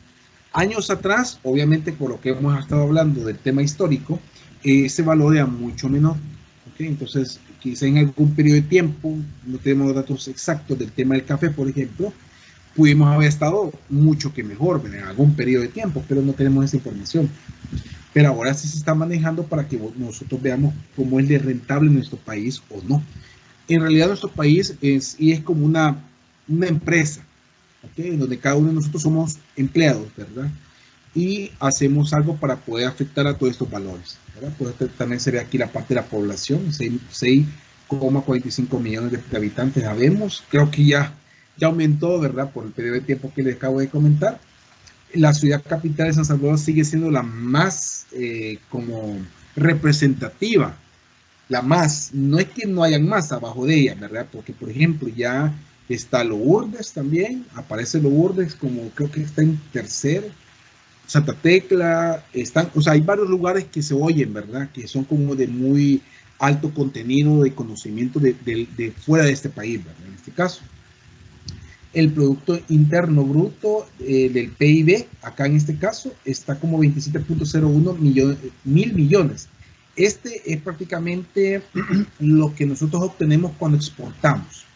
Años atrás, obviamente, por lo que hemos estado hablando del tema histórico, ese valor era mucho menor. ¿Okay? Entonces, quizá en algún periodo de tiempo, no tenemos datos exactos del tema del café, por ejemplo, pudimos haber estado mucho que mejor en algún periodo de tiempo, pero no tenemos esa información. Pero ahora sí se está manejando para que nosotros veamos cómo es de rentable nuestro país o no. En realidad nuestro país es como una empresa, ¿okay? Donde cada uno de nosotros somos empleados, ¿verdad? Y hacemos algo para poder afectar a todos estos valores, ¿verdad? Pues también se ve aquí la parte de la población, 6,45 millones de habitantes habemos, creo que ya aumentó, ¿verdad? Por el periodo de tiempo que les acabo de comentar. La ciudad capital de San Salvador sigue siendo la más como representativa, la más, no es que no hayan más abajo de ella, ¿verdad? Porque, por ejemplo, ya está Lourdes también, aparece Lourdes como creo que está en tercero, Santa Tecla, o sea, hay varios lugares que se oyen, ¿verdad? Que son como de muy alto contenido de conocimiento de fuera de este país, ¿verdad? En este caso. El Producto Interno Bruto del PIB, acá en este caso, está como 27.01 mil millones. Este es prácticamente lo que nosotros obtenemos cuando exportamos.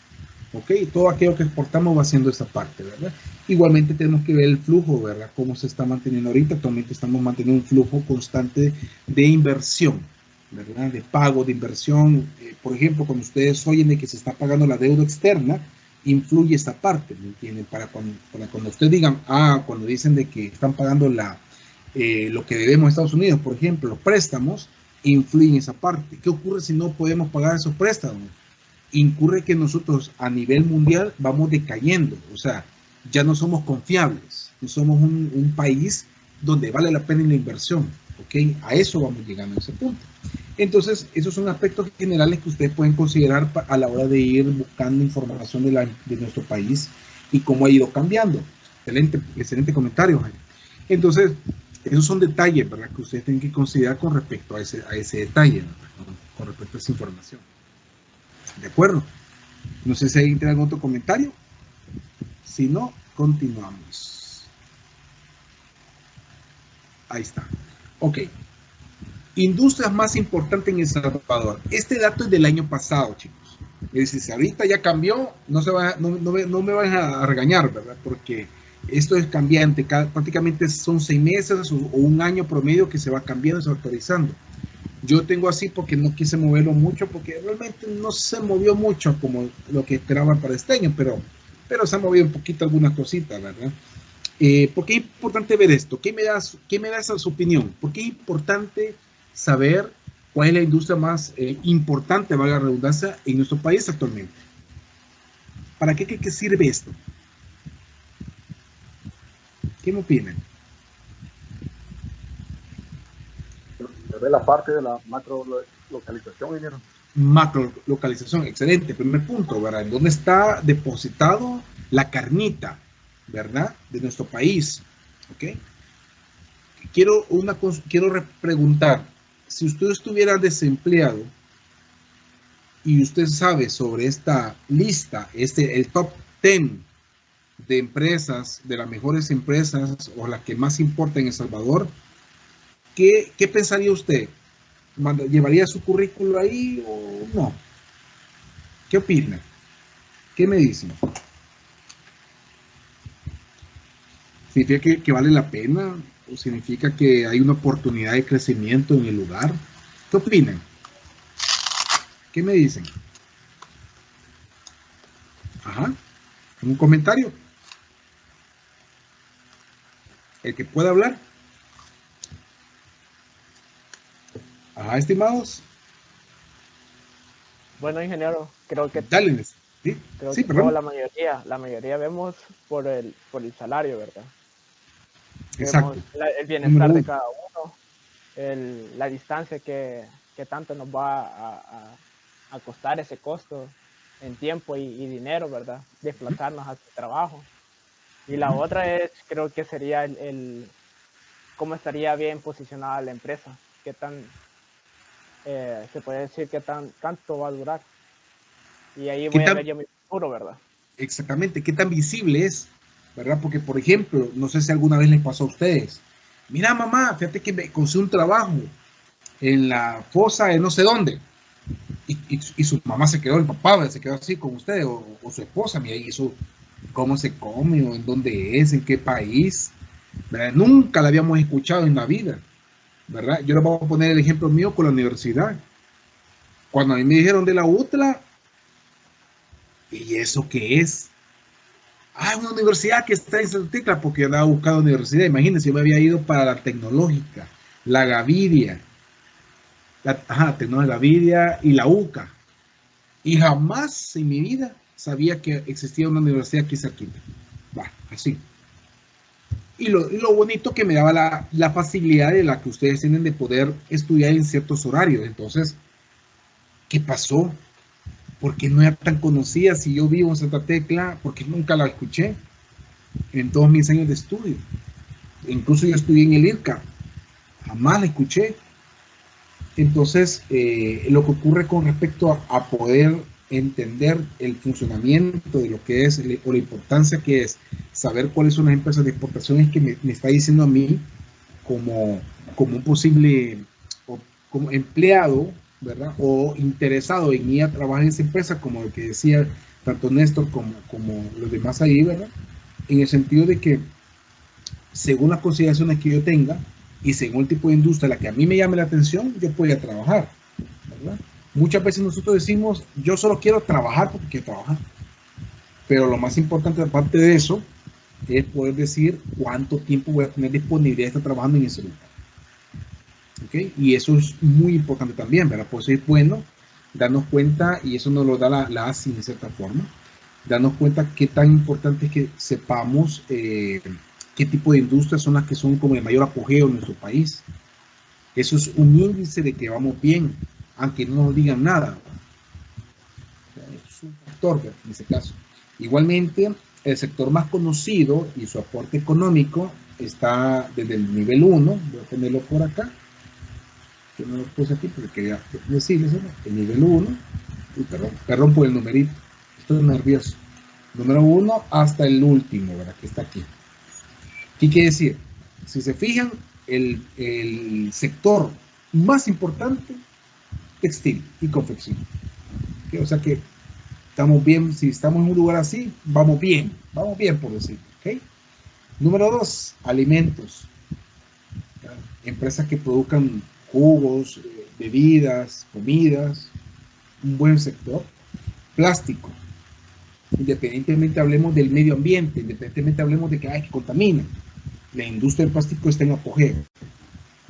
¿Ok? Todo aquello que exportamos va haciendo esta parte, ¿verdad? Igualmente tenemos que ver el flujo, ¿verdad? Cómo se está manteniendo ahorita. Actualmente estamos manteniendo un flujo constante de inversión, ¿verdad? De pago, de inversión. Por ejemplo, cuando ustedes oyen de que se está pagando la deuda externa, influye esta parte, ¿me entienden? Para cuando ustedes digan, cuando dicen de que están pagando lo que debemos a Estados Unidos, por ejemplo, los préstamos, influyen esa parte. ¿Qué ocurre si no podemos pagar esos préstamos? Incurre que nosotros a nivel mundial vamos decayendo, o sea, ya no somos confiables, no somos un país donde vale la pena la inversión, ¿ok? A eso vamos llegando a ese punto. Entonces, esos son aspectos generales que ustedes pueden considerar a la hora de ir buscando información de nuestro país y cómo ha ido cambiando. Excelente comentario, Jaime. Entonces, esos son detalles, ¿verdad?, que ustedes tienen que considerar con respecto a ese detalle, ¿verdad?, con respecto a esa información. ¿De acuerdo? No sé si alguien tiene algún otro comentario. Si no, continuamos. Ahí está. Ok. Industrias más importantes en El Salvador. Este dato es del año pasado, chicos. Es decir, si ahorita ya cambió, no me van a regañar, ¿verdad? Porque esto es cambiante. Prácticamente son 6 meses o un año promedio que se va cambiando, se va actualizando. Yo tengo así porque no quise moverlo mucho, porque realmente no se movió mucho como lo que esperaban para este año, pero se ha movido un poquito algunas cositas, ¿verdad? ¿Por qué es importante ver esto? ¿Qué me da su opinión? ¿Por qué es importante saber cuál es la industria más importante, valga la redundancia, en nuestro país actualmente. ¿Para qué sirve esto? ¿Qué me opinan? De la parte de la macro localización, ingeniero. Macro localización, excelente, primer punto, ¿verdad? ¿Dónde está depositado la carnita, ¿verdad? De nuestro país, ¿ok? Quiero preguntar, si usted estuviera desempleado y usted sabe sobre esta lista, el top 10 de empresas, de las mejores empresas o las que más importan en El Salvador, ¿qué pensaría usted? ¿Llevaría su currículo ahí o no? ¿Qué opina? ¿Qué me dicen? ¿Significa que vale la pena? ¿O significa que hay una oportunidad de crecimiento en el lugar? ¿Qué opinan? ¿Qué me dicen? Ajá. ¿Un comentario? ¿El que pueda hablar? Ajá, estimados. Bueno, ingeniero, creo que Dale, ¿sí? Creo Sí, que toda la mayoría vemos por el salario, ¿verdad? Exacto. Vemos el bienestar de cada uno, la distancia que tanto nos va a costar ese costo en tiempo y dinero, ¿verdad? Desplazarnos a su trabajo. Y la otra es, creo que sería cómo estaría bien posicionada la empresa, qué tan, se puede decir qué tanto va a durar. Y ahí voy a ver yo mi futuro, ¿verdad? Exactamente, qué tan visible es, ¿verdad? Porque, por ejemplo, no sé si alguna vez les pasó a ustedes. Mira, mamá, fíjate que me conseguí un trabajo en la fosa de no sé dónde. Y su mamá se quedó, el papá se quedó así con ustedes, o su esposa, mira, y eso, cómo se come, o en dónde es, en qué país, ¿verdad? Nunca la habíamos escuchado en la vida, ¿verdad? Yo les voy a poner el ejemplo mío con la universidad. Cuando a mí me dijeron de la UTLA, ¿y eso qué es? Ah, una universidad que está en Santa Tecla, porque yo andaba buscando universidad. Imagínense, yo me había ido para la tecnológica, la Gavidia, la Gavidia y la UCA. Y jamás en mi vida sabía que existía una universidad aquí cerquita. Va, así. Y lo bonito que me daba la facilidad de la que ustedes tienen de poder estudiar en ciertos horarios. Entonces, ¿qué pasó? ¿Por qué no era tan conocida si yo vivo en Santa Tecla? Porque nunca la escuché en todos mis años de estudio. Incluso yo estudié en el IRCA, jamás la escuché. Entonces, lo que ocurre con respecto a poder entender el funcionamiento de lo que es, o la importancia que es saber cuáles son las empresas de exportación, es que me está diciendo a mí como un posible como empleado, ¿verdad? O interesado en ir a trabajar en esa empresa, como lo que decía tanto Néstor como los demás ahí, ¿verdad? En el sentido de que, según las consideraciones que yo tenga, y según el tipo de industria a la que a mí me llame la atención, yo puedo ir a trabajar, ¿verdad? Muchas veces nosotros decimos, yo solo quiero trabajar porque quiero trabajar. Pero lo más importante, aparte de eso, es poder decir cuánto tiempo voy a tener disponibilidad de estar trabajando en ese lugar. ¿Okay? Y eso es muy importante también, ¿verdad? Por eso es bueno darnos cuenta, y eso nos lo da la ASI de cierta forma, darnos cuenta qué tan importante es que sepamos qué tipo de industrias son las que son como de mayor apogeo en nuestro país. Eso es un índice de que vamos bien, aunque no nos digan nada. Es un factor en ese caso. Igualmente, el sector más conocido y su aporte económico está desde el nivel 1, voy a ponerlo por acá, que no lo puse aquí porque quería decirles, ¿no? El nivel 1, perdón por el numerito, estoy nervioso, número 1 hasta el último, ¿verdad? Que está aquí. ¿Qué quiere decir? Si se fijan, el sector más importante, textil y confección. ¿Okay? O sea que estamos bien, si estamos en un lugar así, vamos bien por decir. ¿Okay? Número 2, alimentos. Empresas que produzcan jugos, bebidas, comidas, un buen sector. Plástico. Independientemente hablemos del medio ambiente, independientemente hablemos de que contamina, la industria del plástico está en apogeo.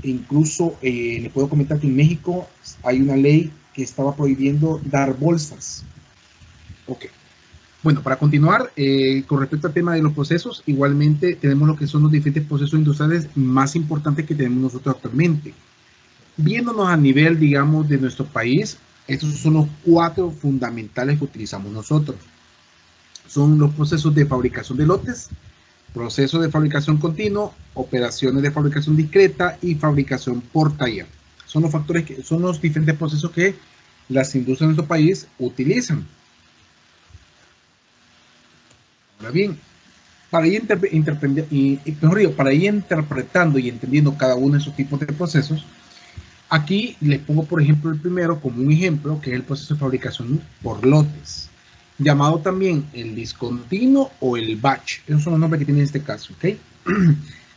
incluso le puedo comentar que en México hay una ley que estaba prohibiendo dar bolsas. Ok. Bueno, para continuar, con respecto al tema de los procesos, igualmente tenemos lo que son los diferentes procesos industriales más importantes que tenemos nosotros actualmente. Viéndonos a nivel, digamos, de nuestro país, estos son los 4 fundamentales que utilizamos nosotros. Son los procesos de fabricación de lotes, proceso de fabricación continuo, operaciones de fabricación discreta y fabricación por taller. Son los factores que son los diferentes procesos que las industrias de nuestro país utilizan. Ahora bien, para ir interpretando y entendiendo cada uno de esos tipos de procesos, aquí les pongo, por ejemplo, el primero como un ejemplo, que es el proceso de fabricación por lotes, llamado también el discontinuo o el batch. Esos son los nombres que tiene en este caso, ¿ok?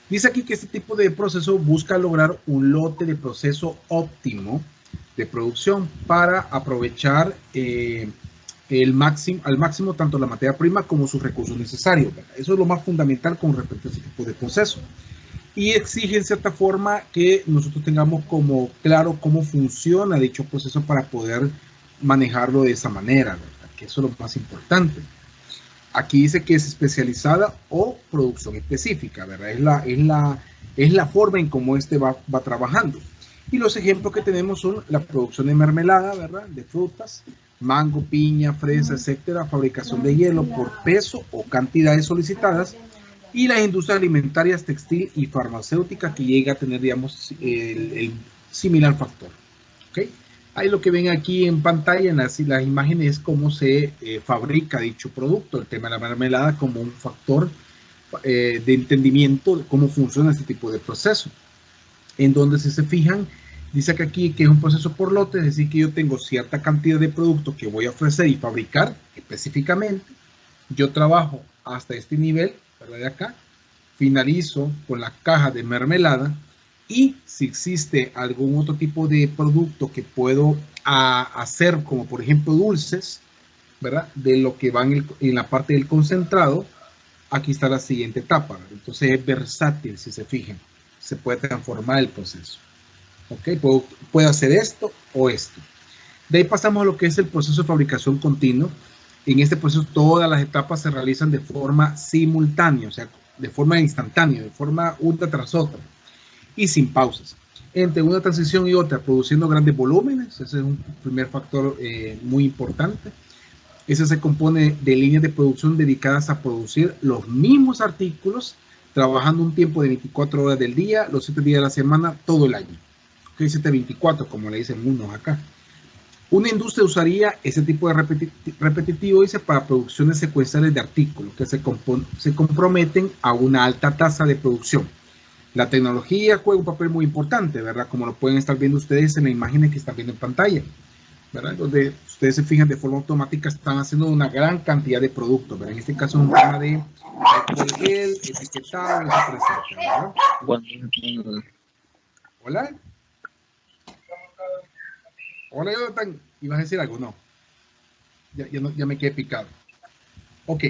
Dice aquí que este tipo de proceso busca lograr un lote de proceso óptimo de producción para aprovechar al máximo tanto la materia prima como sus recursos necesarios, ¿verdad? Eso es lo más fundamental con respecto a este tipo de proceso. Y exige en cierta forma que nosotros tengamos como claro cómo funciona dicho proceso para poder manejarlo de esa manera, ¿verdad? Que eso es lo más importante. Aquí dice que es especializada o producción específica, ¿verdad? Es la forma en cómo va trabajando. Y los ejemplos que tenemos son la producción de mermelada, ¿verdad? De frutas, mango, piña, fresa, etcétera, fabricación de hielo por peso o cantidades solicitadas, y las industrias alimentarias, textil y farmacéutica que llega a tener, digamos, el similar factor. ¿Ok? Ahí lo que ven aquí en pantalla, en las imágenes, es cómo se fabrica dicho producto, el tema de la mermelada como un factor de entendimiento de cómo funciona este tipo de proceso. En donde, si se fijan, dice que aquí que es un proceso por lote, es decir, que yo tengo cierta cantidad de producto que voy a ofrecer y fabricar específicamente. Yo trabajo hasta este nivel, ¿verdad? De acá, finalizo con la caja de mermelada, y si existe algún otro tipo de producto que puedo hacer, como por ejemplo dulces, ¿verdad? De lo que van en la parte del concentrado, aquí está la siguiente etapa, ¿verdad? Entonces es versátil, si se fijan, se puede transformar el proceso. ¿Ok? Puedo hacer esto o esto. De ahí pasamos a lo que es el proceso de fabricación continuo. En este proceso todas las etapas se realizan de forma simultánea, o sea, de forma instantánea, de forma una tras otra y sin pausas. Entre una transición y otra, produciendo grandes volúmenes, ese es un primer factor muy importante. Ese se compone de líneas de producción dedicadas a producir los mismos artículos, trabajando un tiempo de 24 horas del día, los 7 días de la semana, todo el año. Okay, 7/24, como le dicen unos acá. Una industria usaría ese tipo de repetitivo, dice, para producciones secuenciales de artículos que se comprometen a una alta tasa de producción. La tecnología juega un papel muy importante, ¿verdad? Como lo pueden estar viendo ustedes en la imagen que están viendo en pantalla, ¿verdad? Donde ustedes se fijan de forma automática están haciendo una gran cantidad de productos, ¿verdad? En este caso es un tema de gel, etiquetado, etcétera, ¿verdad? Hola. Hola, Jonathan. ¿Ibas a decir algo? No. Ya me quedé picado. Ok.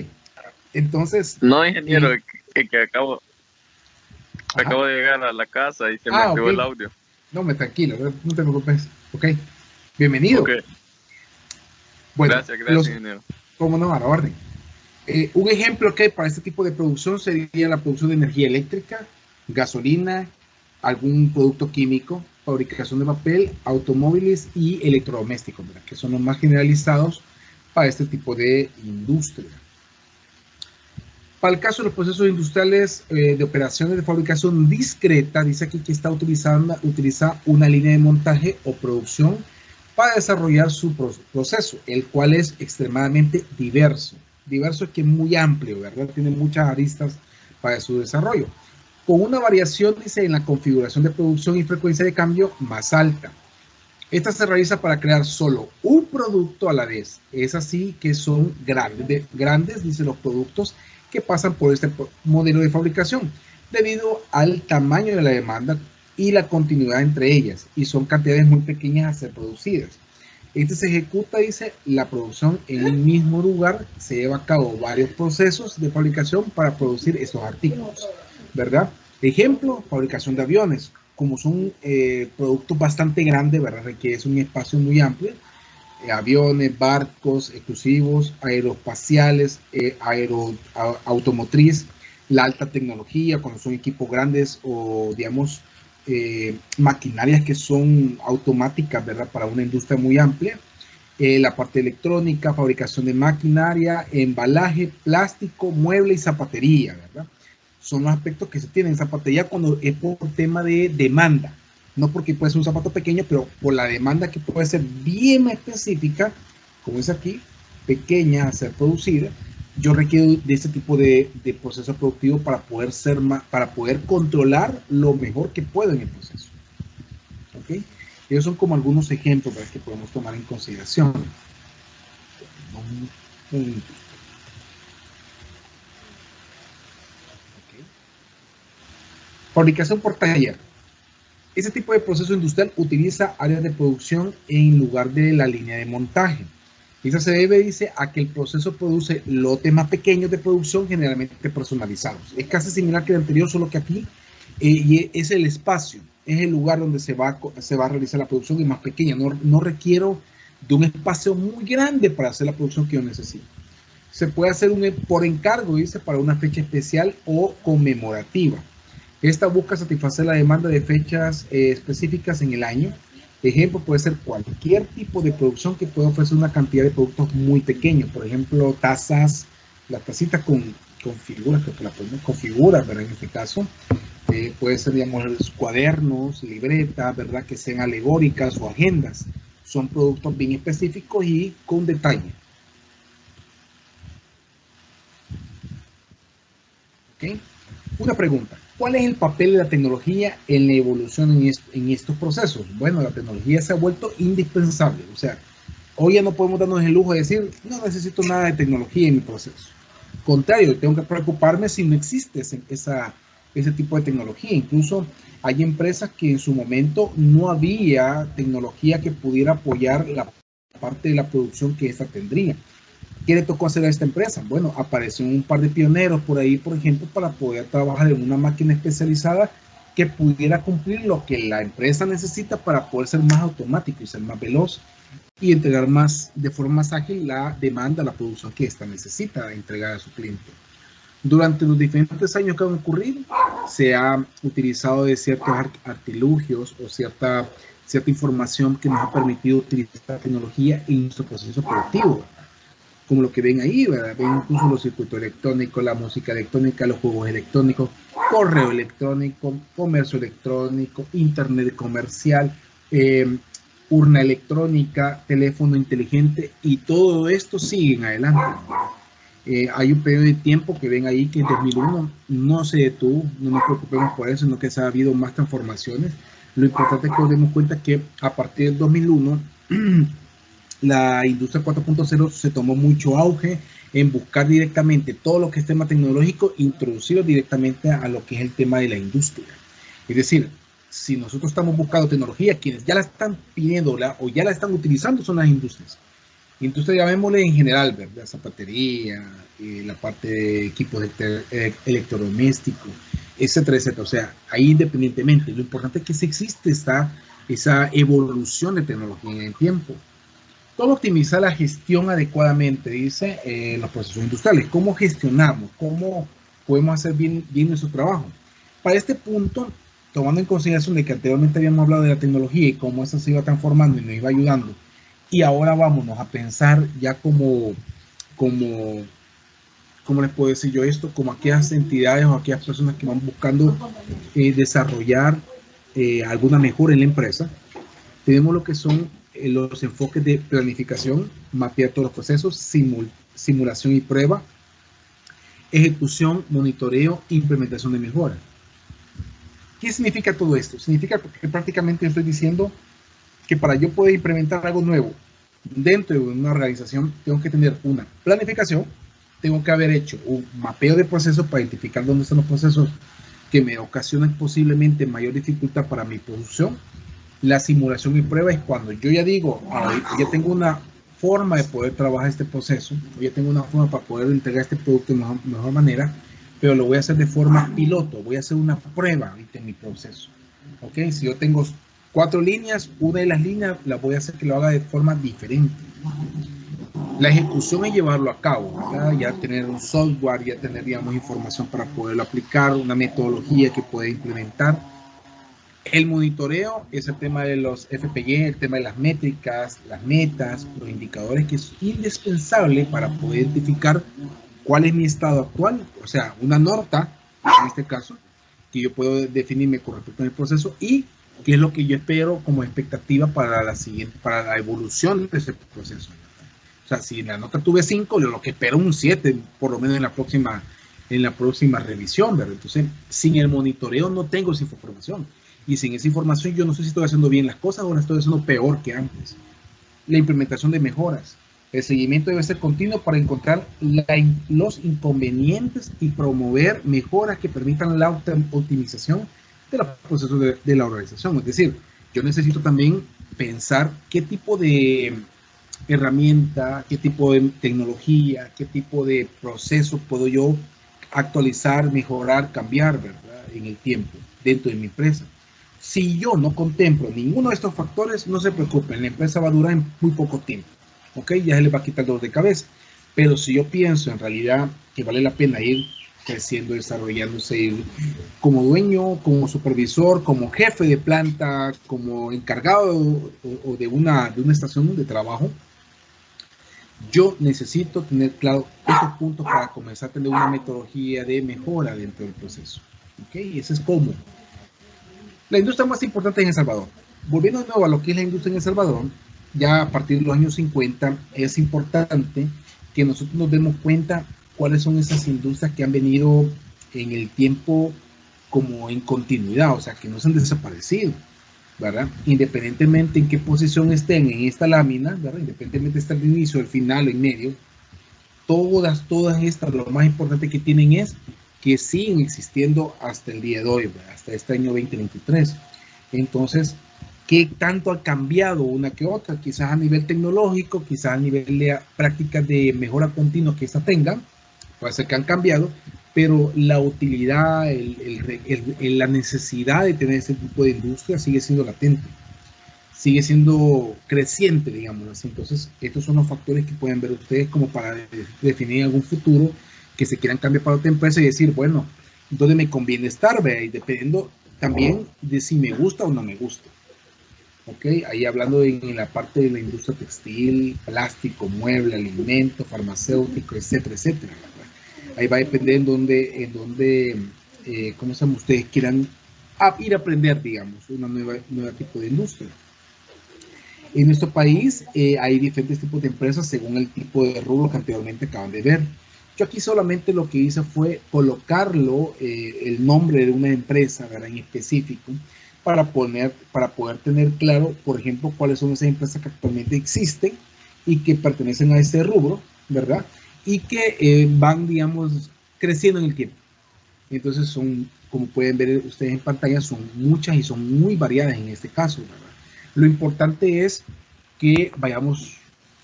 Entonces. No, ingeniero, que acabo de llegar a la casa y se me activó el audio. No, tranquilo, no te preocupes. Ok. Bienvenido. Okay. Bueno, gracias, ingeniero. ¿Cómo no? A la orden. Un ejemplo que para este tipo de producción sería la producción de energía eléctrica, gasolina, algún producto químico, fabricación de papel, automóviles y electrodomésticos, ¿verdad? Que son los más generalizados para este tipo de industria. Para el caso de los procesos industriales de operaciones de fabricación discreta, dice aquí que utiliza una línea de montaje o producción para desarrollar su proceso, el cual es extremadamente diverso. Diverso es que es muy amplio, ¿verdad? Tiene muchas aristas para su desarrollo. Con una variación, dice, en la configuración de producción y frecuencia de cambio más alta. Esta se realiza para crear solo un producto a la vez. Es así que son grandes, dice, los productos que pasan por este modelo de fabricación, debido al tamaño de la demanda y la continuidad entre ellas, y son cantidades muy pequeñas a ser producidas. Este se ejecuta, dice, la producción en el mismo lugar, se lleva a cabo varios procesos de fabricación para producir estos artículos, ¿verdad? Ejemplo, fabricación de aviones. como son productos bastante grandes, ¿verdad? Requiere un espacio muy amplio. Aviones, barcos exclusivos, aeroespaciales, automotriz, la alta tecnología, cuando son equipos grandes o, digamos, maquinarias que son automáticas, ¿verdad? Para una industria muy amplia. La parte electrónica, fabricación de maquinaria, embalaje, plástico, mueble y zapatería, ¿verdad? Son los aspectos que se tienen en zapatería cuando es por tema de demanda. No porque puede ser un zapato pequeño, pero por la demanda que puede ser bien específica, como es aquí, pequeña a ser producida, yo requiero de ese tipo de proceso productivo para poder controlar lo mejor que puedo en el proceso. ¿Ok? Esos son como algunos ejemplos que podemos tomar en consideración. Okay. Fabricación por taller. Ese tipo de proceso industrial utiliza áreas de producción en lugar de la línea de montaje. Eso se debe, dice, a que el proceso produce lotes más pequeños de producción generalmente personalizados. Es casi similar que el anterior, solo que aquí es el espacio, es el lugar donde se va a realizar la producción y más pequeña. No requiero de un espacio muy grande para hacer la producción que yo necesito. Se puede hacer por encargo, dice, para una fecha especial o conmemorativa. Esta busca satisfacer la demanda de fechas específicas en el año. Ejemplo, puede ser cualquier tipo de producción que pueda ofrecer una cantidad de productos muy pequeños. Por ejemplo, tazas, las tacitas con figuras, creo que la podemos con figuras, ¿verdad? En este caso, puede ser, digamos, cuadernos, libretas, ¿verdad? Que sean alegóricas o agendas. Son productos bien específicos y con detalle. ¿Ok? Una pregunta. ¿Cuál es el papel de la tecnología en la evolución en estos procesos? Bueno, la tecnología se ha vuelto indispensable. O sea, hoy ya no podemos darnos el lujo de decir, no necesito nada de tecnología en mi proceso. Contrario, tengo que preocuparme si no existe ese tipo de tecnología. Incluso hay empresas que en su momento no había tecnología que pudiera apoyar la parte de la producción que ésta tendría. ¿Qué le tocó hacer a esta empresa? Bueno, apareció un par de pioneros por ahí, por ejemplo, para poder trabajar en una máquina especializada que pudiera cumplir lo que la empresa necesita para poder ser más automático y ser más veloz y entregar de forma más ágil la demanda, la producción que ésta necesita entregar a su cliente. Durante los diferentes años que han ocurrido, se ha utilizado de ciertos artilugios o cierta información que nos ha permitido utilizar la tecnología en nuestro proceso productivo. Como lo que ven ahí, ¿verdad? Ven incluso los circuitos electrónicos, la música electrónica, los juegos electrónicos, correo electrónico, comercio electrónico, internet comercial, urna electrónica, teléfono inteligente, y todo esto sigue en adelante. Hay un periodo de tiempo que ven ahí que en 2001 no se detuvo, no nos preocupemos por eso, sino que se ha habido más transformaciones. Lo importante es que nos demos cuenta que a partir del 2001 la industria 4.0 se tomó mucho auge en buscar directamente todo lo que es tema tecnológico, introducirlo directamente a lo que es el tema de la industria. Es decir, si nosotros estamos buscando tecnología, quienes ya la están pidiendo o ya la están utilizando son las industrias. Industria, llamémosle en general, ¿verdad? Zapatería, la parte de equipos electrodomésticos, etcétera, etcétera. O sea, ahí independientemente, lo importante es que sí existe esa evolución de tecnología en el tiempo. ¿Cómo optimizar la gestión adecuadamente? Dice los procesos industriales. ¿Cómo gestionamos? ¿Cómo podemos hacer bien nuestro trabajo? Para este punto, tomando en consideración de que anteriormente habíamos hablado de la tecnología y cómo esa se iba transformando y nos iba ayudando, y ahora vámonos a pensar ya ¿cómo les puedo decir yo esto? Como aquellas entidades o aquellas personas que van buscando desarrollar alguna mejora en la empresa. Tenemos lo que son los enfoques de planificación, mapear todos los procesos, simulación y prueba, ejecución, monitoreo, implementación de mejora. ¿Qué significa todo esto? Significa que prácticamente estoy diciendo que para yo poder implementar algo nuevo dentro de una organización, tengo que tener una planificación, tengo que haber hecho un mapeo de procesos para identificar dónde están los procesos que me ocasionan posiblemente mayor dificultad para mi producción. La simulación y prueba es cuando yo ya digo, ya tengo una forma de poder trabajar este proceso, ya tengo una forma para poder entregar este producto de mejor manera, pero lo voy a hacer de forma piloto, voy a hacer una prueba en mi proceso. ¿ok? Si yo tengo 4 líneas, una de las líneas la voy a hacer que lo haga de forma diferente. La ejecución es llevarlo a cabo, ¿verdad? Ya tener un software, ya tener, digamos, información para poderlo aplicar, una metodología que pueda implementar. El monitoreo es el tema de los FPG, el tema de las métricas, las metas, los indicadores, que es indispensable para poder identificar cuál es mi estado actual, o sea, una norta, en este caso, que yo puedo definirme con respecto al proceso y qué es lo que yo espero como expectativa para la evolución de ese proceso. O sea, si en la nota tuve 5, yo lo que espero un 7, por lo menos en la próxima revisión, ¿verdad? Entonces, sin el monitoreo no tengo esa información. Y sin esa información yo no sé si estoy haciendo bien las cosas o las estoy haciendo peor que antes. La implementación de mejoras. El seguimiento debe ser continuo para encontrar los inconvenientes y promover mejoras que permitan la optimización de los procesos de la organización. Es decir, yo necesito también pensar qué tipo de herramienta, qué tipo de tecnología, qué tipo de proceso puedo yo actualizar, mejorar, cambiar, ¿verdad? En el tiempo, dentro de mi empresa. Si yo no contemplo ninguno de estos factores, no se preocupen, la empresa va a durar en muy poco tiempo, ¿ok? Ya se les va a quitar el dolor de cabeza. Pero si yo pienso en realidad que vale la pena ir creciendo, desarrollándose, ir como dueño, como supervisor, como jefe de planta, como encargado o de una estación de trabajo, yo necesito tener claro estos puntos para comenzar a tener una metodología de mejora dentro del proceso, ¿ok? Y ese es cómo. La industria más importante en El Salvador. Volviendo de nuevo a lo que es la industria en El Salvador, ya a partir de los años 50 es importante que nosotros nos demos cuenta cuáles son esas industrias que han venido en el tiempo como en continuidad, o sea, que no se han desaparecido, ¿verdad? Independientemente en qué posición estén en esta lámina, ¿verdad? Independientemente esté al inicio, al final, en medio, todas estas, lo más importante que tienen es que siguen existiendo hasta el día de hoy, ¿verdad? Hasta este año 2023. Entonces, ¿qué tanto ha cambiado una que otra? Quizás a nivel tecnológico, quizás a nivel de prácticas de mejora continua que éstas tengan, puede ser que han cambiado, pero la utilidad, la necesidad de tener ese tipo de industria sigue siendo latente, sigue siendo creciente, digamos así. Entonces, estos son los factores que pueden ver ustedes como para definir algún futuro que se quieran cambiar para otra empresa y decir, bueno, ¿dónde me conviene estar? ¿Vea? Y dependiendo también de si me gusta o no me gusta. ¿Ok? Ahí hablando en la parte de la industria textil, plástico, mueble, alimento, farmacéutico, etcétera, etcétera. Ahí va a depender en dónde ¿cómo se llama? Ustedes quieran ir a aprender, digamos, una nueva tipo de industria. En nuestro país hay diferentes tipos de empresas según el tipo de rubro que anteriormente acaban de ver. Yo aquí solamente lo que hice fue colocarlo, el nombre de una empresa, ¿verdad? En específico, para poder tener claro, por ejemplo, cuáles son esas empresas que actualmente existen y que pertenecen a ese rubro, ¿verdad? Y que van, digamos, creciendo en el tiempo. Entonces son, como pueden ver ustedes en pantalla, son muchas y son muy variadas en este caso, ¿verdad? Lo importante es que vayamos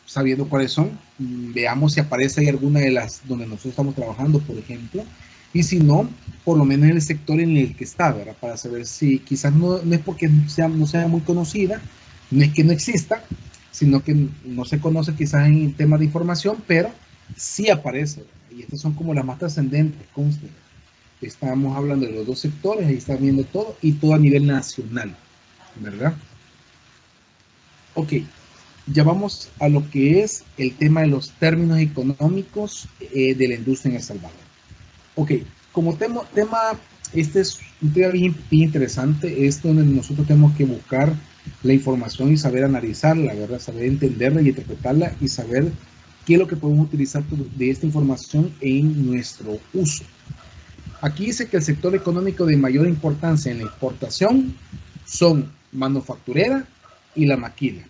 sabiendo cuáles son, veamos si aparece alguna de las donde nosotros estamos trabajando, por ejemplo, y si no, por lo menos en el sector en el que está, ¿verdad? Para saber si quizás no es porque no sea muy conocida, no es que no exista, sino que no se conoce quizás en temas de información, pero sí aparece, ¿verdad? Y estas son como las más trascendentes, conste. Estamos hablando de los dos sectores, ahí está viendo todo, y todo a nivel nacional, ¿verdad? Ok. Ya vamos a lo que es el tema de los términos económicos de la industria en El Salvador. Ok, como tema, este es un tema bien interesante, es donde nosotros tenemos que buscar la información y saber analizarla, ¿verdad? Saber entenderla y interpretarla y saber qué es lo que podemos utilizar de esta información en nuestro uso. Aquí dice que el sector económico de mayor importancia en la exportación son manufacturera y la maquila.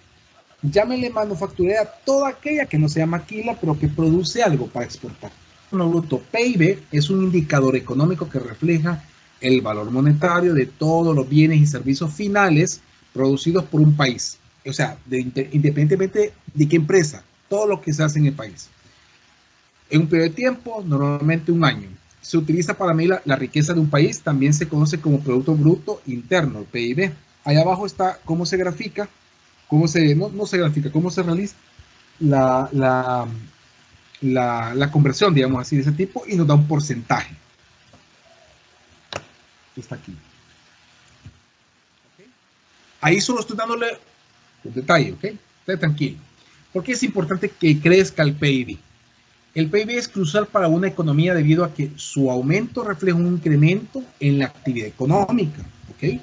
Llámenle manufacturera toda aquella que no sea maquila, pero que produce algo para exportar. El bruto PIB es un indicador económico que refleja el valor monetario de todos los bienes y servicios finales producidos por un país. O sea, independientemente de qué empresa, todo lo que se hace en el país. En un periodo de tiempo, normalmente un año. se utiliza para medir la riqueza de un país, también se conoce como Producto Bruto Interno, el PIB. Ahí abajo está cómo se grafica, cómo se, no se grafica, cómo se realiza la conversión, digamos así, de ese tipo, y nos da un porcentaje. Está aquí. ¿Okay? Ahí solo estoy dándole un detalle, ¿ok? Esté tranquilo. ¿Por qué es importante que crezca el PIB? El PIB es crucial para una economía debido a que su aumento refleja un incremento en la actividad económica, ¿ok?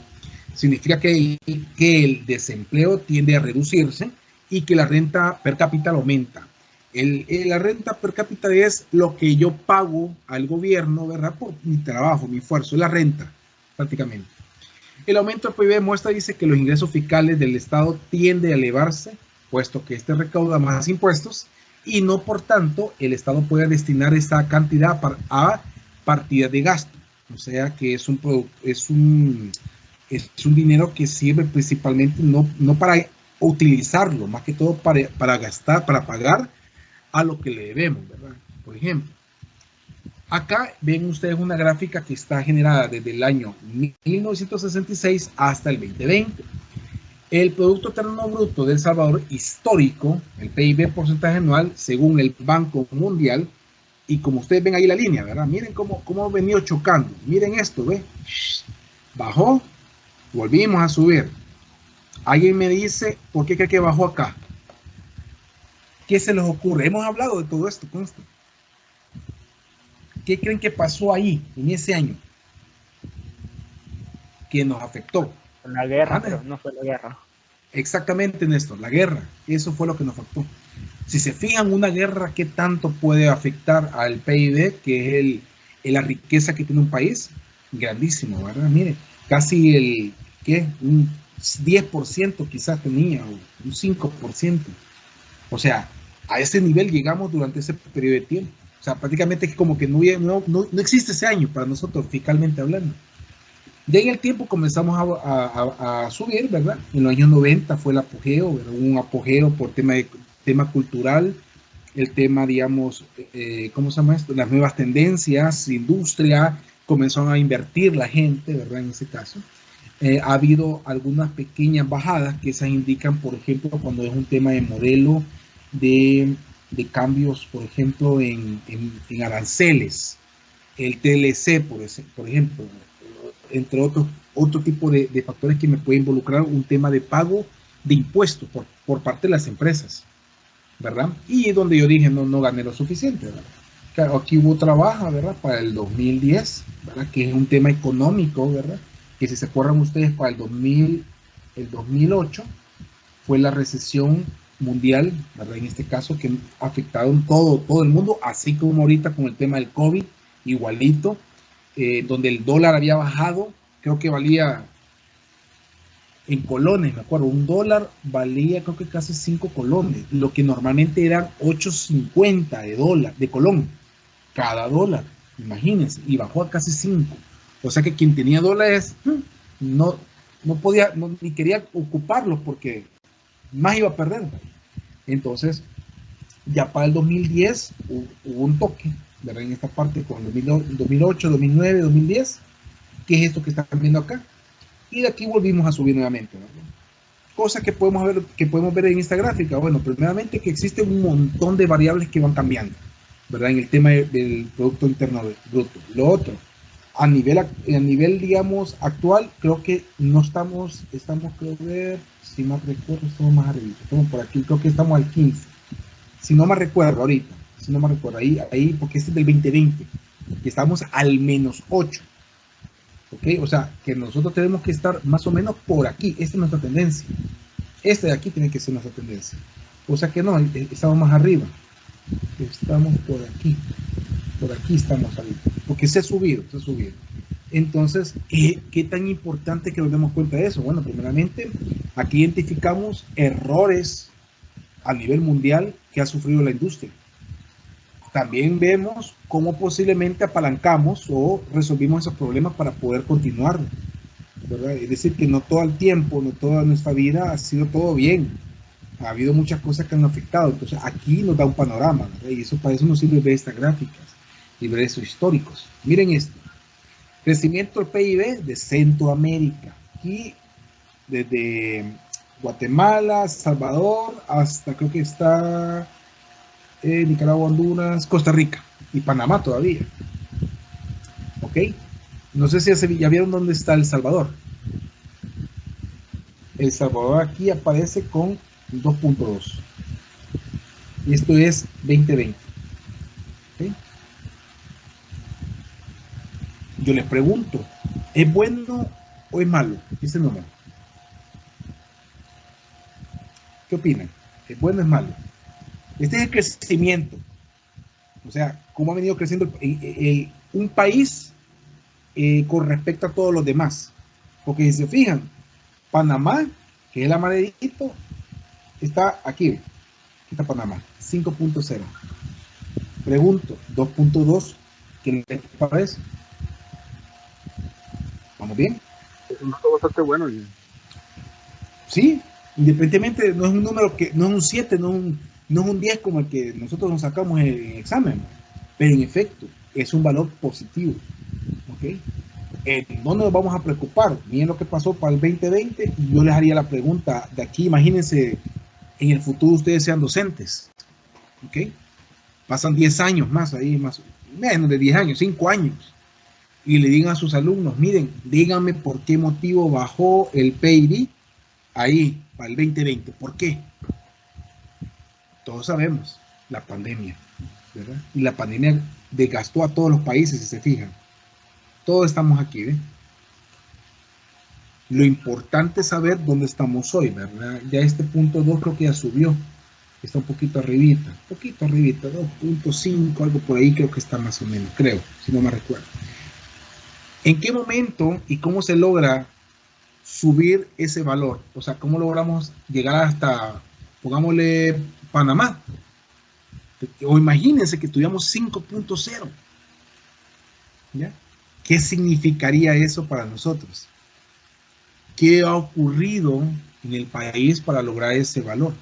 Significa que el desempleo tiende a reducirse y que la renta per cápita aumenta. La renta per cápita es lo que yo pago al gobierno, ¿verdad? Por mi trabajo, mi esfuerzo, es la renta, prácticamente. El aumento del PIB dice que los ingresos fiscales del Estado tienden a elevarse, puesto que este recauda más impuestos, y no, por tanto, el Estado puede destinar esa cantidad a partidas de gasto. O sea que es un dinero que sirve principalmente no para utilizarlo, más que todo para gastar, para pagar a lo que le debemos, ¿verdad? Por ejemplo, acá ven ustedes una gráfica que está generada desde el año 1966 hasta el 2020. El Producto Interno Bruto de El Salvador histórico, el PIB porcentaje anual, según el Banco Mundial, y como ustedes ven ahí la línea, ¿verdad? Miren cómo ha venido chocando. Miren esto, ¿ve? Bajó, volvimos a subir. Alguien me dice, ¿por qué cree que bajó acá? ¿Qué se les ocurre? Hemos hablado de todo esto, consta. ¿Qué creen que pasó ahí, en ese año? Que nos afectó. La guerra, pero no fue la guerra. Exactamente, Néstor, la guerra. Eso fue lo que nos afectó. Si se fijan, una guerra, ¿qué tanto puede afectar al PIB, que es la riqueza que tiene un país? Grandísimo, ¿verdad? Mire, casi un 10% quizás tenía, o un 5%. O sea, a ese nivel llegamos durante ese periodo de tiempo. O sea, prácticamente es como que no existe ese año para nosotros, fiscalmente hablando. Ya en el tiempo comenzamos a subir, ¿verdad? En los años 90 fue el apogeo, ¿verdad? Un apogeo por tema cultural, el tema, digamos, ¿cómo se llama esto? Las nuevas tendencias, industria, comenzaron a invertir la gente, ¿verdad? En ese caso. Ha habido algunas pequeñas bajadas que esas indican, por ejemplo, cuando es un tema de modelo de cambios, por ejemplo, en aranceles, el TLC, por ejemplo, entre otro tipo de factores que me puede involucrar un tema de pago de impuestos por parte de las empresas, ¿verdad? Y donde yo dije, no gané lo suficiente, ¿verdad? Aquí hubo otra baja, ¿verdad? Para el 2010, ¿verdad? Que es un tema económico, ¿verdad? Que si se acuerdan ustedes, para el 2008 fue la recesión mundial, ¿verdad? En este caso, que afectaron todo el mundo, así como ahorita con el tema del COVID, igualito. Donde el dólar había bajado, creo que valía en colones, me acuerdo, un dólar valía creo que casi 5 colones, lo que normalmente eran 8.50 de colón, cada dólar, imagínense, y bajó a casi 5. O sea que quien tenía dólares no podía, ni quería ocuparlos porque más iba a perder. Entonces, ya para el 2010 hubo un toque, ¿verdad? En esta parte con 2008, 2009, 2010, que es esto que están viendo acá, y de aquí volvimos a subir nuevamente, ¿verdad? Cosa que podemos ver en esta gráfica. Bueno, primeramente que existe un montón de variables que van cambiando, ¿verdad? En el tema del Producto Interno Bruto. Lo otro, a nivel digamos actual, creo que no estamos creo ver, si más recuerdo, estamos más arriba, estamos por aquí, creo que estamos al 15, si no me recuerdo ahorita. Si no me recuerdo, ahí, porque este es del 2020, que estamos al menos 8. ¿Ok? O sea, que nosotros tenemos que estar más o menos por aquí. Esta es nuestra tendencia. Este de aquí tiene que ser nuestra tendencia. O sea que no, estamos más arriba. Estamos por aquí. Por aquí estamos ahí. Porque se ha subido. Entonces, ¿qué tan importante que nos demos cuenta de eso? Bueno, primeramente, aquí identificamos errores a nivel mundial que ha sufrido la industria. También vemos cómo posiblemente apalancamos o resolvimos esos problemas para poder continuar, ¿verdad? Es decir, que no todo el tiempo, no toda nuestra vida ha sido todo bien. Ha habido muchas cosas que han afectado. Entonces, aquí nos da un panorama, ¿verdad? Y para eso nos sirve ver estas gráficas. libreros históricos. Miren esto. Crecimiento del PIB de Centroamérica. Aquí, desde Guatemala, Salvador, hasta creo que está Nicaragua, Honduras, Costa Rica y Panamá todavía. ¿Ok? No sé si ya vieron dónde está El Salvador. El Salvador aquí aparece con 2.2. Y esto es 2020. ¿Okay? Yo les pregunto, ¿es bueno o es malo ese número? ¿Qué opinan? ¿Es bueno o es malo? Este es el crecimiento. O sea, cómo ha venido creciendo un país con respecto a todos los demás. Porque si se fijan, Panamá, que es el amarillito, está aquí. Aquí está Panamá, 5.0. Pregunto, 2.2, ¿qué les parece? ¿Vamos bien? Es un dato bastante bueno. Sí, independientemente, no es un número que, no es un 7, no es un 10 como el que nosotros nos sacamos en el examen, pero en efecto, es un valor positivo. ¿Ok? No nos vamos a preocupar. Miren lo que pasó para el 2020 y yo les haría la pregunta de aquí. Imagínense en el futuro ustedes sean docentes. ¿Ok? Pasan 10 años más ahí, más menos de 10 años, 5 años. Y le digan a sus alumnos, miren, díganme por qué motivo bajó el PIB ahí para el 2020. ¿Por qué? Todos sabemos, la pandemia, ¿verdad? Y la pandemia desgastó a todos los países, si se fijan. Todos estamos aquí, ¿ven? Lo importante es saber dónde estamos hoy, ¿verdad? Ya este punto 2 creo que ya subió. Está un poquito arribita, 2.5, algo por ahí creo que está más o menos, creo, si no me recuerdo. ¿En qué momento y cómo se logra subir ese valor? O sea, ¿cómo logramos llegar hasta, pongámosle, Panamá? O imagínense que tuviéramos 5.0. ¿Ya? ¿Qué significaría eso para nosotros? ¿Qué ha ocurrido en el país para lograr ese valor?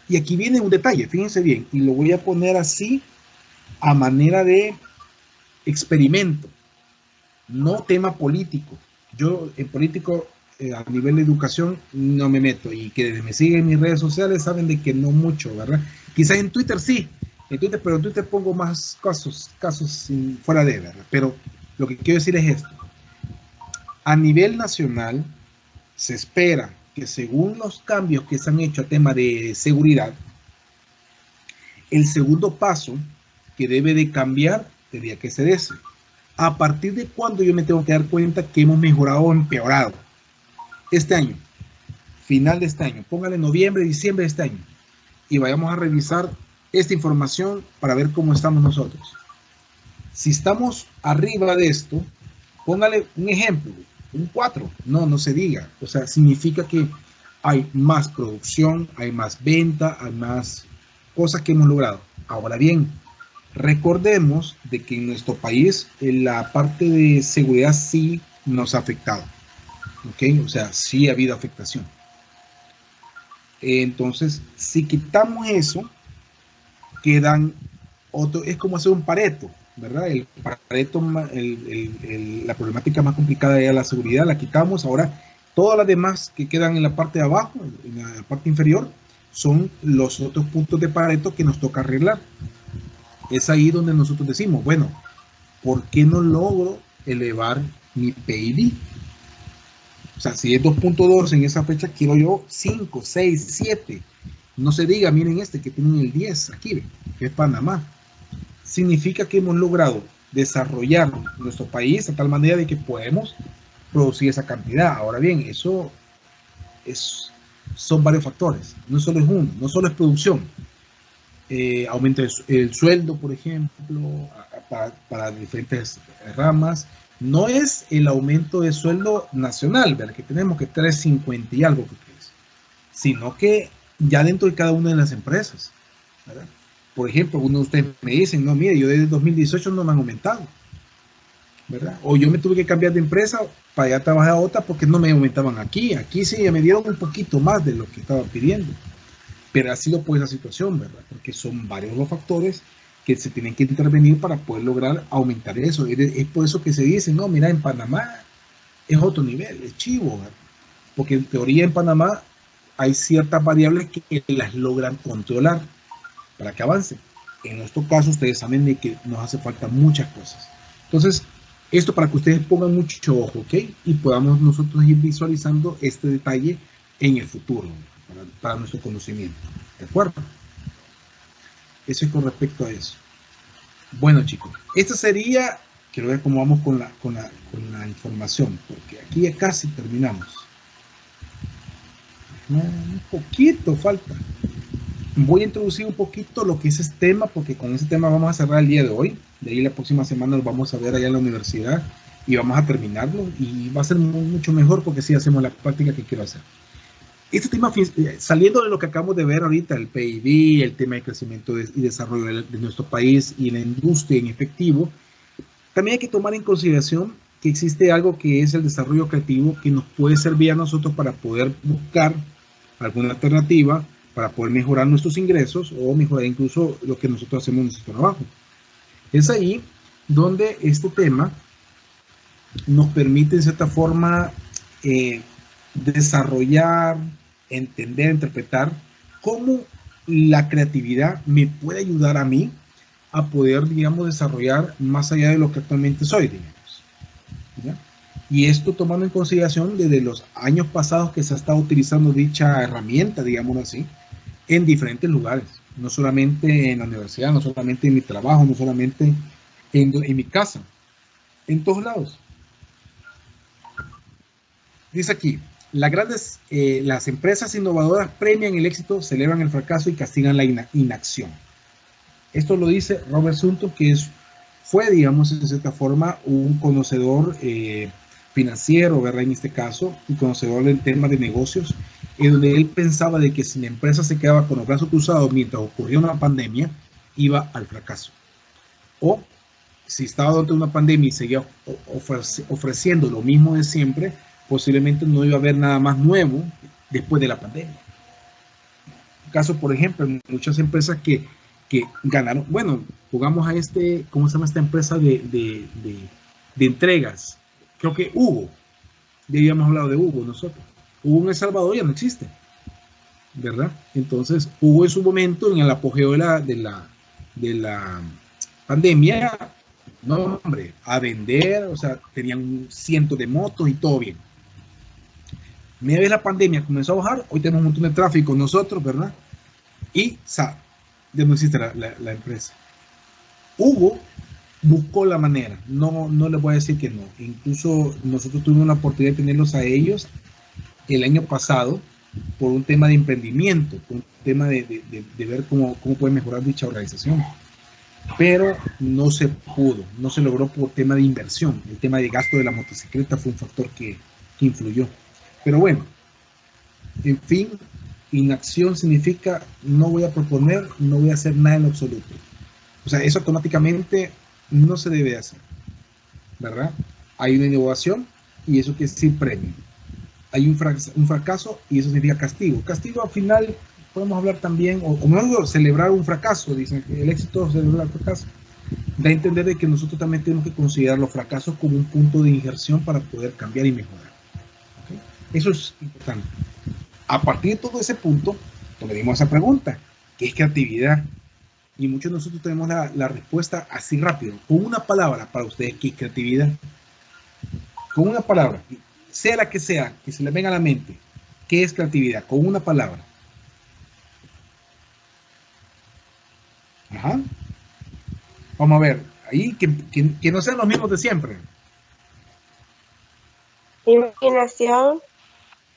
Y aquí viene un detalle, fíjense bien, y lo voy a poner así a manera de experimento, no tema político. Yo en político a nivel de educación no me meto, y que me siguen en mis redes sociales saben de que no mucho, ¿verdad? Quizás en Twitter sí, pero en Twitter pongo más casos fuera de, ¿verdad? Pero lo que quiero decir es esto. A nivel nacional se espera que según los cambios que se han hecho a tema de seguridad, el segundo paso que debe de cambiar tendría que ser ese. ¿A partir de cuándo yo me tengo que dar cuenta que hemos mejorado o empeorado? Este año, final de este año, póngale noviembre, diciembre de este año, y vayamos a revisar esta información para ver cómo estamos nosotros. Si estamos arriba de esto, póngale un ejemplo, un 4, no se diga. O sea, significa que hay más producción, hay más venta, hay más cosas que hemos logrado. Ahora bien, recordemos de que en nuestro país la parte de seguridad sí nos ha afectado. ¿Ok? O sea, sí ha habido afectación. Entonces, si quitamos eso, quedan otro, es como hacer un Pareto, ¿verdad? El Pareto, la problemática más complicada era la seguridad, la quitamos. Ahora, todas las demás que quedan en la parte de abajo, en la parte inferior, son los otros puntos de Pareto que nos toca arreglar. Es ahí donde nosotros decimos, bueno, ¿por qué no logro elevar mi PIB? O sea, si es 2.2 en esa fecha, quiero yo 5, 6, 7. No se diga, miren este que tienen el 10 aquí, que es Panamá. Significa que hemos logrado desarrollar nuestro país de tal manera de que podemos producir esa cantidad. Ahora bien, eso son varios factores. No solo es uno, no solo es producción. Aumento el sueldo, por ejemplo, para diferentes ramas. No es el aumento de sueldo nacional, ¿verdad? Que tenemos que 3.50 y algo, sino que ya dentro de cada una de las empresas, ¿verdad? Por ejemplo, uno de ustedes me dicen, no, mire, yo desde 2018 no me han aumentado, ¿verdad? O yo me tuve que cambiar de empresa para ya trabajar a otra porque no me aumentaban aquí. Aquí sí me dieron un poquito más de lo que estaba pidiendo. Pero ha sido pues la situación, ¿verdad? Porque son varios los factores que se tienen que intervenir para poder lograr aumentar eso. Es por eso que se dice, no, mira, en Panamá es otro nivel, es chivo, ¿verdad? Porque en teoría en Panamá hay ciertas variables que las logran controlar para que avancen. En nuestro caso, ustedes saben de que nos hace falta muchas cosas. Entonces, esto para que ustedes pongan mucho ojo, ¿ok? Y podamos nosotros ir visualizando este detalle en el futuro, para nuestro conocimiento. ¿De acuerdo? Eso es con respecto a eso. Bueno, chicos, esta sería, quiero ver cómo vamos con la información, porque aquí ya casi terminamos. Un poquito falta. Voy a introducir un poquito lo que es este tema, porque con ese tema vamos a cerrar el día de hoy. De ahí la próxima semana lo vamos a ver allá en la universidad y vamos a terminarlo. Y va a ser mucho mejor porque sí hacemos la práctica que quiero hacer. Este tema, saliendo de lo que acabamos de ver ahorita, el PIB, el tema de crecimiento y desarrollo de nuestro país y la industria en efectivo, también hay que tomar en consideración que existe algo que es el desarrollo creativo que nos puede servir a nosotros para poder buscar alguna alternativa, para poder mejorar nuestros ingresos o mejorar incluso lo que nosotros hacemos en nuestro trabajo. Es ahí donde este tema nos permite en cierta forma desarrollar, entender, interpretar cómo la creatividad me puede ayudar a mí a poder, digamos, desarrollar más allá de lo que actualmente soy, digamos. ¿Ya? Y esto tomando en consideración desde los años pasados que se ha estado utilizando dicha herramienta, digamos así, en diferentes lugares, no solamente en la universidad, no solamente en mi trabajo, no solamente en mi casa, en todos lados. Dice aquí, las empresas innovadoras premian el éxito, celebran el fracaso y castigan la inacción. Esto lo dice Robert Sutton, que fue, digamos, en cierta forma, un conocedor financiero, ¿verdad? En este caso, un conocedor del tema de negocios, en donde él pensaba de que si la empresa se quedaba con los brazos cruzados mientras ocurría una pandemia, iba al fracaso. O si estaba durante una pandemia y seguía ofreciendo lo mismo de siempre, posiblemente no iba a haber nada más nuevo después de la pandemia. Caso, por ejemplo, muchas empresas que ganaron, bueno, jugamos a ¿cómo se llama esta empresa de entregas? Creo que Hugo, ya habíamos hablado de Hugo nosotros. Hugo en El Salvador ya no existe, ¿verdad? Entonces, Hugo en su momento, en el apogeo de la pandemia, no, hombre, a vender, o sea, tenían cientos de motos y todo bien. Media vez la pandemia comenzó a bajar, hoy tenemos un montón de tráfico nosotros, ¿verdad? Y ya no existe la empresa. Hugo buscó la manera, no les voy a decir que no. Incluso nosotros tuvimos la oportunidad de tenerlos a ellos el año pasado por un tema de emprendimiento, por un tema de ver cómo puede mejorar dicha organización. Pero no se pudo, no se logró por tema de inversión. El tema de gasto de la motocicleta fue un factor que influyó. Pero bueno, en fin, inacción significa no voy a proponer, no voy a hacer nada en absoluto. O sea, eso automáticamente no se debe hacer, ¿verdad? Hay una innovación y eso quiere decir premio. Hay un fracaso y eso significa castigo. Castigo al final podemos hablar también, o mejor celebrar un fracaso, dicen que el éxito es celebrar el fracaso. Da a entender de que nosotros también tenemos que considerar los fracasos como un punto de injerción para poder cambiar y mejorar. ¿Okay? Eso es importante. A partir de todo ese punto, nos dimos esa pregunta, ¿qué es creatividad? Y muchos de nosotros tenemos la respuesta así rápido, con una palabra para ustedes, ¿qué es creatividad? Con una palabra, sea la que sea, que se le venga a la mente, ¿qué es creatividad? Con una palabra. Ajá. Vamos a ver, ahí que no sean los mismos de siempre. Imaginación.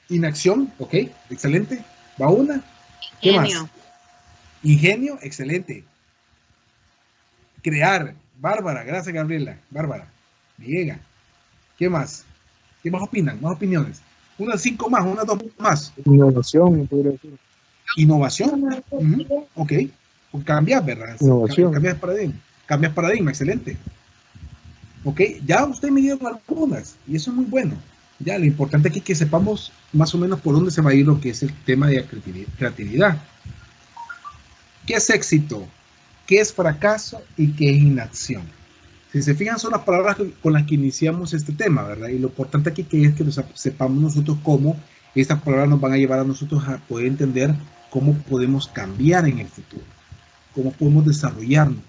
Inacción, ok, excelente. Va una. ¿Qué Ingenio. más? Ingenio, excelente. Crear, Bárbara, gracias Gabriela. Bárbara, me llega. ¿Qué más? ¿Qué más opinan? Más opiniones. Unas 5 más, unas 2 más. Innovación, podría decir. Innovación, ok. Cambiar, ¿verdad? Innovación. Cambias paradigma, excelente. Ok, ya usted me dieron algunas y eso es muy bueno. Ya, lo importante aquí es que sepamos más o menos por dónde se va a ir lo que es el tema de creatividad. ¿Qué es éxito? qué es fracaso y qué es inacción. Si se fijan, son las palabras con las que iniciamos este tema, ¿verdad? Y lo importante aquí que es que sepamos nosotros cómo estas palabras nos van a llevar a nosotros a poder entender cómo podemos cambiar en el futuro, cómo podemos desarrollarnos,